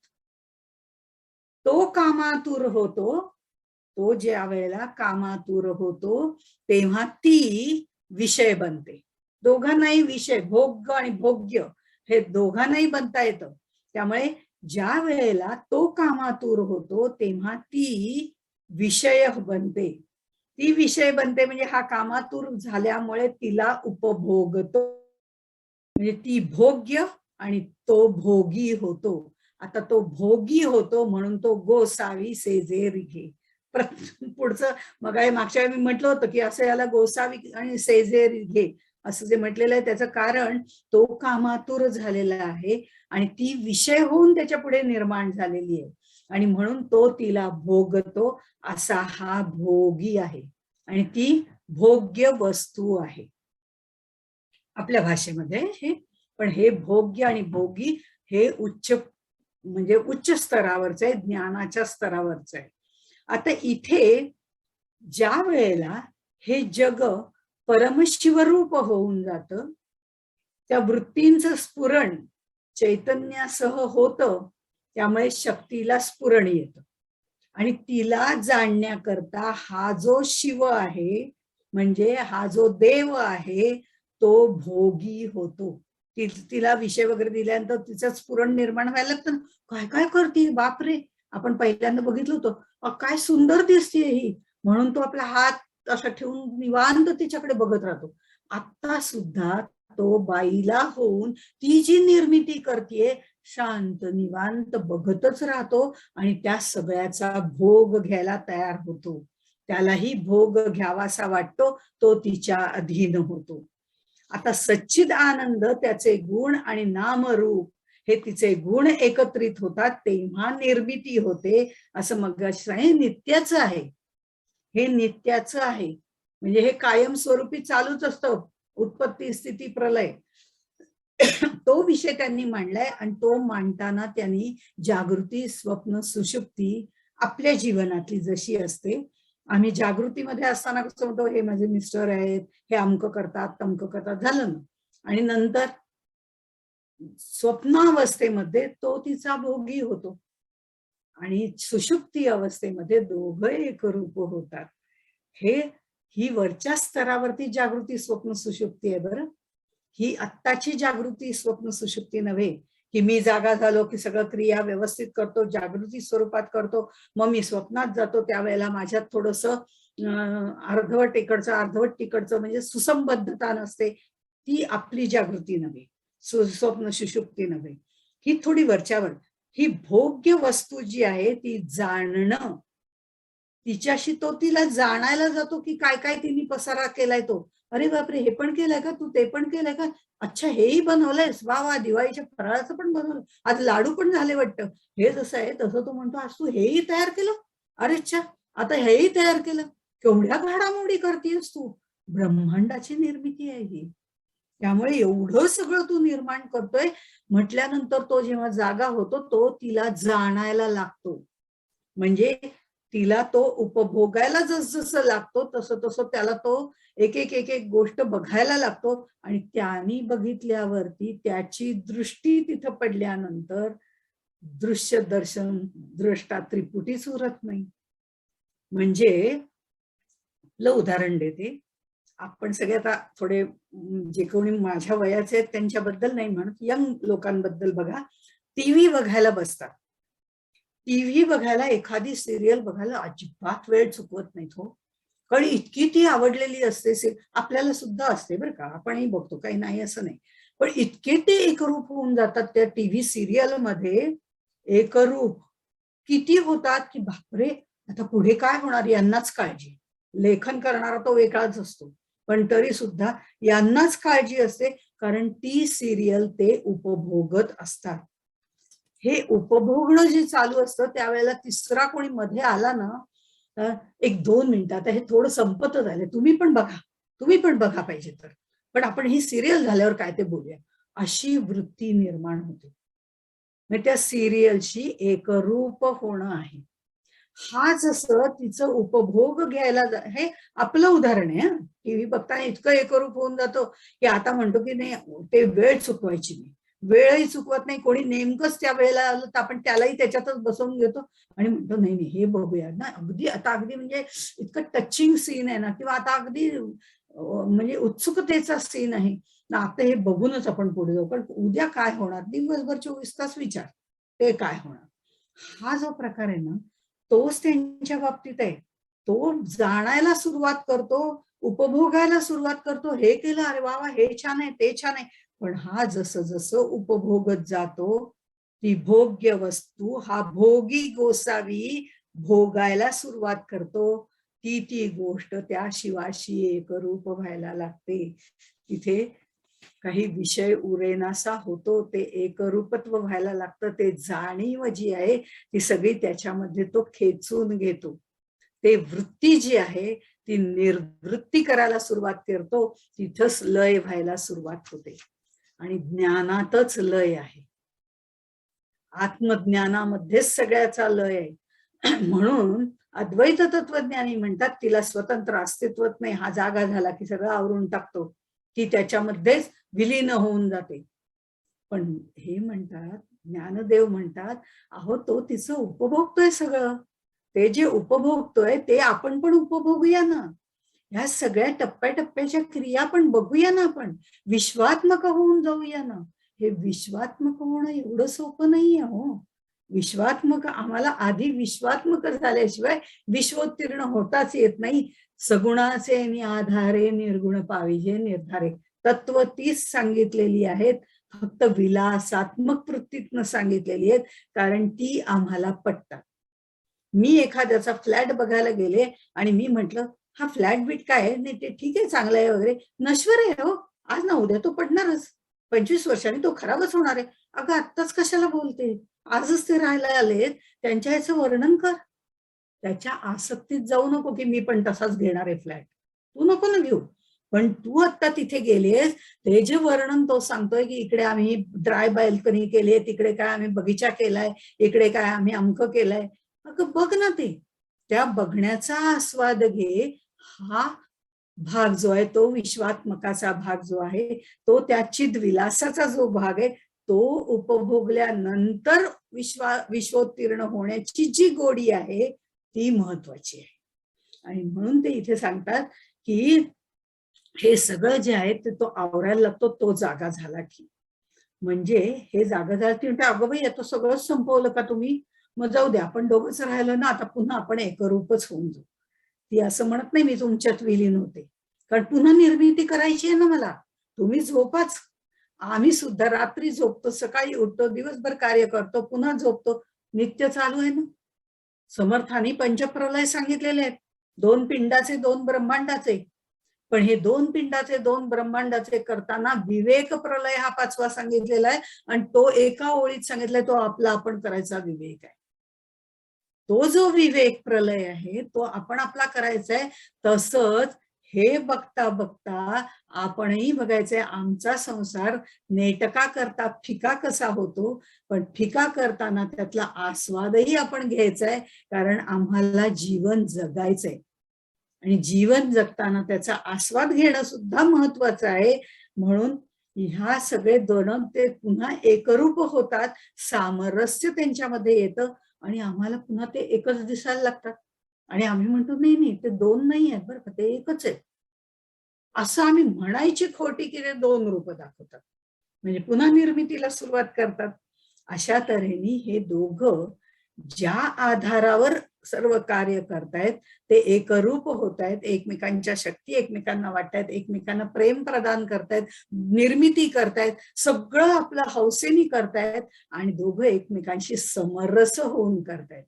तो कामातुर होतो, तो ज्या वेळेला कामातुर होतो तेव्हा ती विषय बनते. दोघांनाही विषय, भोग आणि भोग्य हे दोघांनाही बनता येतं. त्यामुळे ज्या वेळेला तो कामातुर होतो तेव्हा ती विषय बनते. ती विषय बनते म्हणजे हा कामातुर झाल्यामुळे तिला उपभोगतो, म्हणजे ती भोग्य आणि तो भोगी होतो. आता तो भोगी होतो म्हणून तो गोसावी सेजे रिघे. पुढचं मग मागच्या वेळी मी म्हटलं होतं की असं याला गोसावी आणि सेजे रिघे असं जे म्हटलेलं आहे, त्याचं कारण तो कामातुर झालेला आहे आणि ती विषय होऊन त्याच्या पुढे निर्माण झालेली आहे आणि म्हणून तो तिला भोगतो. असा हा भोगी आहे आणि ती भोग्य वस्तू आहे आपल्या भाषेमध्ये. हे पण हे भोग्य आणि भोगी हे उच्च, म्हणजे उच्च स्तरावरचं आहे, ज्ञानाच्या स्तरावरचं आहे. आता इथे ज्या वेळेला हे जग परमशिवरूप होऊन जातं, त्या वृत्तींचं स्फुरण चैतन्यासह होतं, त्यामुळे शक्तीला स्फुरण येतं आणि तिला जाणण्याकरता हा जो शिव आहे, म्हणजे हा जो देव आहे, तो भोगी होतो. तिला विषय वगैरे दिल्यानंतर तिचं स्फुरण निर्माण व्हायला लागतं. काय काय करते, बापरे, आपण पहिल्यांदा बघितलं होतं, काय सुंदर दिसते ही, म्हणून तो आपला हात असा ठेवून निवांत तिच्याकडे बघत राहतो. आता सुद्धा तो बाईला होऊन ती जी निर्मिती करते, शांत निवांत बघतच राहतो आणि त्या सगळ्याचा भोग घ्यायला तयार होतो. त्यालाही भोग घ्यावासा वाटतो, तो तिच्या अधीन होतो. आता सच्चिद आनंद, त्याचे गुण आणि नामरूप हे तिचे गुण एकत्रित होतात तेव्हा निर्मिती होते. असं मग नित्याचं आहे, हे नित्याचं आहे, म्हणजे हे कायमस्वरूपी चालूच असतं, उत्पत्ती स्थिती प्रलय. तो विषय त्यांनी मांडलाय आणि तो मांडताना त्यांनी जागृती, स्वप्न, सुषुप्ती आपल्या जीवनातली जशी असते, आम्ही जागृतीमध्ये असताना कसं म्हणतो, हे माझे मिस्टर आहेत, हे अमक करतात तमक करतात, झालं ना. आणि नंतर स्वप्नावस्थेमध्ये तो तिचा भोगी होतो आणि सुषुप्ती अवस्थेमध्ये दोघं एकरूप होतात. ही वरच्या स्तरावरती जागृती, स्वप्न, सुषुप्ती आहे बरं. ही आत्ताची जागृती, स्वप्न, सुषुप्ती नव्हे की मी जागा झालो की सगळं क्रिया व्यवस्थित करतो, जागृती स्वरूपात करतो, मग मी स्वप्नात जातो त्यावेळेला माझ्यात थोडस अर्धवट इकडचं अर्धवट तिकडचं, म्हणजे सुसंबद्धता नसते. ती आपली जागृती नव्हे, स्वप्न सुषुप्ती नव्हे. ही थोडी वरच्यावर. ही भोग्य वस्तू जी आहे ती जाणणं, तिच्याशी तो तिला जाणायला जातो की काय काय तिने पसारा केलाय तो. अरे बापरे, हे पण केलंय का तू, ते पण केलंय का, अच्छा हेही बनवलंयस, वा वा, दिवाळीच्या फराळाचं पण बनवलं, आज लाडू पण झाले वाटतं. हे जसं आहे तसं तो म्हणतो, आज तू हेही तयार केलं, अरे अच्छा, आता हेही तयार केलं, केवढ्या घडामोडी करतेस तू. ब्रह्मांडाची निर्मिती आहे ही. त्यामुळे एवढं सगळं तू निर्माण करतोय म्हटल्यानंतर तो जेव्हा जागा होतो तो तिला जाणायला लागतो, म्हणजे तिला तो उपभोगायला जसं लागतो तसं तसं त्याला तो एक एक एक एक गोष्ट बघायला लागतो आणि त्यानी बघितल्यावरती त्याची दृष्टी तिथं पडल्यानंतर दृश्य दर्शन दृष्टा त्रिपुटीच उरत नाही. म्हणजे आपलं उदाहरण देते, आपण सगळे आता थोडे जे कोणी माझ्या वयाचे आहेत त्यांच्याबद्दल नाही म्हणत, यंग लोकांबद्दल बघा, टीव्ही बघायला बसतात. टीव्ही बघायला, एखादी सिरियल बघायला अजिबात वेळ चुकवत नाही तो. कारण इतकी ती आवडलेली असते. आपल्याला सुद्धा असते बरं का, आपणही बघतो, काही नाही असं नाही, पण इतके ते एकरूप होऊन जातात त्या टीव्ही सिरियल मध्ये. एकरूप किती होतात की बापरे, आता पुढे काय होणार यांनाच काळजी. लेखन करणारा तो वेगळाच असतो, पण तरी सुद्धा यांनाच काळजी असते, कारण ती सिरियल ते उपभोगत असतात. हे उपभोगणं जे चालू असतं त्यावेळेला तिसरा कोणी मध्ये आला ना, एक 2 मिनिटं, आता हे थोडं संपत झालंय, तुम्ही पण बघा पाहिजे तर, पण आपण ही सिरियल झाल्यावर काय ते बोलूया, अशी वृत्ती निर्माण होते. म्हणजे त्या सिरियलशी एकरूप होणं आहे. हा जसं तिचं उपभोग घ्यायला हे आपलं उदाहरण आहे. टीव्ही बघताना इतकं एकरूप होऊन जातो की आता म्हणतो की नाही, ते वेळ चुकवायची नाही, वेळही चुकवत नाही कोणी, नेमकंच त्या वेळेला आलं तर आपण त्यालाही त्याच्यातच बसवून घेतो आणि म्हणतो नाही नाही हे बघूया ना, अगदी आता अगदी म्हणजे इतकं टचिंग सीन आहे ना, किंवा आता अगदी म्हणजे उत्सुकतेचा सीन आहे ना, आता हे बघूनच आपण पुढे जाऊ, कारण उद्या काय होणार, दिवसभर 24 तास विचार ते काय होणार. हा जो प्रकार आहे ना, तोच त्यांच्या बाबतीत आहे. तो जाणायला सुरुवात करतो, उपभोगायला सुरुवात करतो, हे केलं, अरे वा वा, हे छान आहे, ते छान आहे. पण हा जसं जसं उपभोगत जातो, ती भोग्य वस्तू हा भोगी गोसावी भोगायला सुरुवात करतो, ती ती गोष्ट त्या शिवाशी एकरूप व्हायला लागते. तिथे काही विषय उरेनासा होतो, ते एकरूपत्व व्हायला लागतं. ते जाणीव जी आहे ती सगळी त्याच्यामध्ये तो खेचून घेतो. ते वृत्ती जी आहे ती निर्वृत्ती करायला सुरुवात करतो, तिथंच लय व्हायला सुरुवात होते. आणि ज्ञानातच लय आहे, आत्मज्ञानामध्येच सगळ्याचा लय आहे. म्हणून अद्वैत तत्वज्ञानी म्हणतात तिला स्वतंत्र अस्तित्वच नाही, हा जागा झाला की सगळं आवरून टाकतो, ती त्याच्यामध्येच विलीन होऊन जाते. पण हे म्हणतात, ज्ञानदेव म्हणतात, अहो तो तिचं उपभोगतोय सगळं, ते जे उपभोगतोय ते आपण पण उपभोगूया ना, ह्या सगळ्या टप्प्याटप्प्याच्या क्रिया पण बघूया ना, आपण विश्वात्मक होऊन जाऊया ना. हे विश्वात्मक होणं एवढं सोपं नाहीये हो. विश्वात्मक आम्हाला आधी विश्वात्मक झाल्याशिवाय विश्वोत्तीर्ण होताच येत नाही. सगुणाचे आधारे निर्गुण पाविजे निर्धारे, तत्व तीच सांगितलेली आहेत, फक्त विलासात्मक वृत्तीतनं सांगितलेली आहेत, कारण ती आम्हाला पटतात. मी एखाद्याचा फ्लॅट बघायला गेले आणि मी म्हटलं हा फ्लॅट बीट काय आहे, नाही ते ठीक आहे, चांगलं आहे वगैरे, नश्वर आहे हो, आज ना उद्या तो पडणारच, 25 वर्षांनी तो खराबच होणार आहे. अगं आत्ताच कशाला बोलते, आजच ते राहायला आले, त्यांच्या याचं वर्णन कर. त्याच्या आसक्तीत जाऊ नको की मी पण तसाच घेणार आहे फ्लॅट, तू नको ना घेऊ. पण तू आता तिथे गेलेस, ते जे वर्णन तो सांगतोय की इकडे आम्ही ड्राय बाल्कनी केली, तिकडे काय आम्ही बगीचा केलाय, इकडे काय आम्ही अमकं केलंय, अगं बघ ना ते, त्या बघण्याचा आस्वाद घे. हा भाग जो आहे तो विश्वात्मकाचा भाग जो आहे, तो त्या चिद्विलासाचा जो भाग आहे, तो उपभोगल्यानंतर विश्वोत्तीर्ण होण्याची जी गोडी आहे ती महत्वाची आहे. आणि म्हणून ते इथे सांगतात की हे सगळं जे आहे ते तो आवरायला लागतो, तो जागा झाला की. म्हणजे हे जागा झालं की म्हणते, अगं बाई आता सगळंच संपवलं का तुम्ही, मग जाऊ द्या, आपण दोघंच राहिलो ना, आता पुन्हा आपण एकरूपच होऊन जाऊ. ती असं म्हणत नाही मी तुमच्यात विलीन होते, कारण पुन्हा निर्मिती करायची आहे ना मला. तुम्ही झोपाच, आम्ही सुद्धा रात्री झोपतो, सकाळी उठतो, दिवसभर कार्य करतो, पुन्हा झोपतो, नित्य चालू आहे ना. समर्थांनी पंचप्रलय सांगितलेले आहेत, 2 पिंडाचे 2 ब्रह्मांडाचे. पण हे 2 पिंडाचे 2 ब्रह्मांडाचे करताना विवेक प्रलय हा 5वा सांगितलेला आहे, आणि तो एका ओळीत सांगितलाय, तो आपला आपण करायचा विवेक आहे. तो जो विवेक प्रलय आहे तो आपण आपला करायचा आहे. तसंच हे बघता बघता आपणही बघायचंय आमचा संसार नेटका करता फिका कसा होतो, पण फिका करताना त्यातला आस्वादही आपण घ्यायचा आहे, कारण आम्हाला जीवन जगायचंय आणि जीवन जगताना त्याचा आस्वाद घेणं सुद्धा महत्वाचं आहे. म्हणून ह्या सगळे दोन ते पुन्हा एकरूप होतात, सामरस्य त्यांच्यामध्ये येतं आणि आम्हाला पुन्हा ते एकच दिसायला लागतात. आणि आम्ही म्हणतो नाही नाही ते 2 नाही आहेत बरं का, ते एकच आहेत. असं आम्ही म्हणायची खोटी की ते 2 रूप दाखवतात, म्हणजे पुन्हा निर्मितीला सुरुवात करतात. अशा तऱ्हेने हे दोघं ज्या आधारावर सर्व कार्य करतायत ते एकरूप होत आहेत, एकमेकांच्या शक्ती एकमेकांना वाटतायत, एकमेकांना प्रेम प्रदान करतायत, निर्मिती करतायत, सगळं आपलं हौसेने करतायत आणि दोघं एकमेकांशी समरस होऊन करतायत.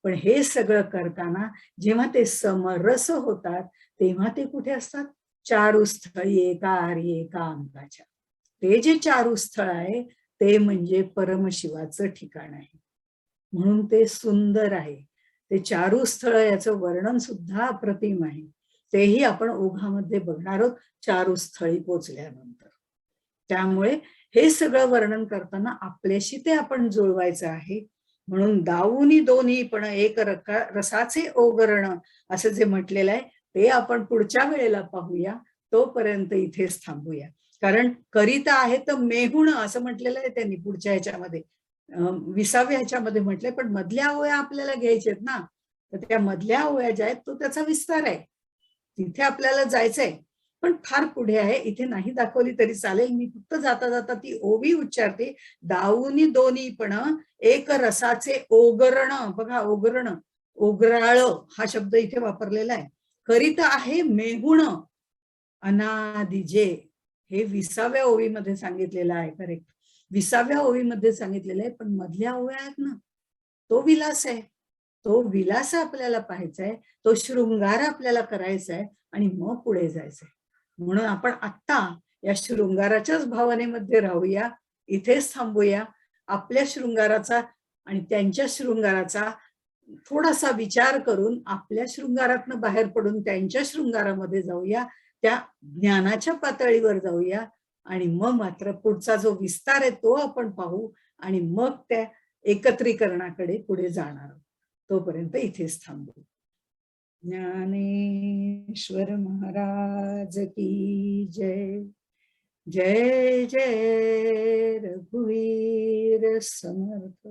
पण हे सगळं करताना जेव्हा ते समरस होतात तेव्हा ते कुठे असतात? चारुस्थळी एका आर्ये एका अंकाच्या. ते जे चारुस्थळ आहे ते म्हणजे परमशिवाचं ठिकाण आहे, म्हणून ते सुंदर आहे. ते चारुस्थळ याचं वर्णन सुद्धा अप्रतिम आहे. तेही आपण ओघामध्ये बघणार आहोत चारुस्थळी पोचल्यानंतर. त्यामुळे हे सगळं वर्णन करताना आपल्याशी ते आपण जुळवायचं आहे. म्हणून दाऊनी दोन्ही पण एक रसाचे ओगरण असं जे म्हटलेलं आहे ते आपण पुढच्या वेळेला पाहूया. तोपर्यंत इथेच थांबूया. कारण करीता आहे तर मेहुण असं म्हटलेलं आहे त्यांनी पुढच्या ह्याच्यामध्ये, 20व्या ह्याच्यामध्ये म्हटलंय. पण मधल्या ओव्या आपल्याला घ्यायच्यात ना, तर त्या मधल्या ओव्या ज्या आहेत तो त्याचा विस्तार आहे, तिथे आपल्याला जायचंय. पण फार पुढे आहे, इथे नाही दाखवली तरी चालेल. मी फक्त जाता जाता ती ओवी उच्चारते. दाऊनी दोन्ही पण एक रसाचे ओगरण. बघा, ओगरण, ओगराळ हा शब्द इथे वापरलेला आहे. करीत आहे मेहुण अनादि जे, हे 20व्या ओवीमध्ये सांगितलेलं आहे. करेक्ट, 20व्या ओवीमध्ये सांगितलेलं आहे. पण मधल्या ओव्या आहेत ना, तो विलास आहे. तो विलास आपल्याला पाहायचा आहे, तो शृंगार आपल्याला करायचा आहे आणि मग पुढे जायचंय. म्हणून आपण आत्ता या शृंगाराच्याच भावनेमध्ये राहूया, इथेच थांबूया. आपल्या शृंगाराचा आणि त्यांच्या शृंगाराचा थोडासा विचार करून आपल्या शृंगारातनं बाहेर पडून त्यांच्या शृंगारामध्ये जाऊया, त्या ज्ञानाच्या पातळीवर जाऊया आणि मग मात्र पुढचा जो विस्तार आहे तो आपण पाहू आणि मग त्या एकत्रीकरणाकडे पुढे जाणार. तोपर्यंत इथेच थांबू. ज्ञानेश्वर महाराज की जय. जय जय रघुवीर समर्थ.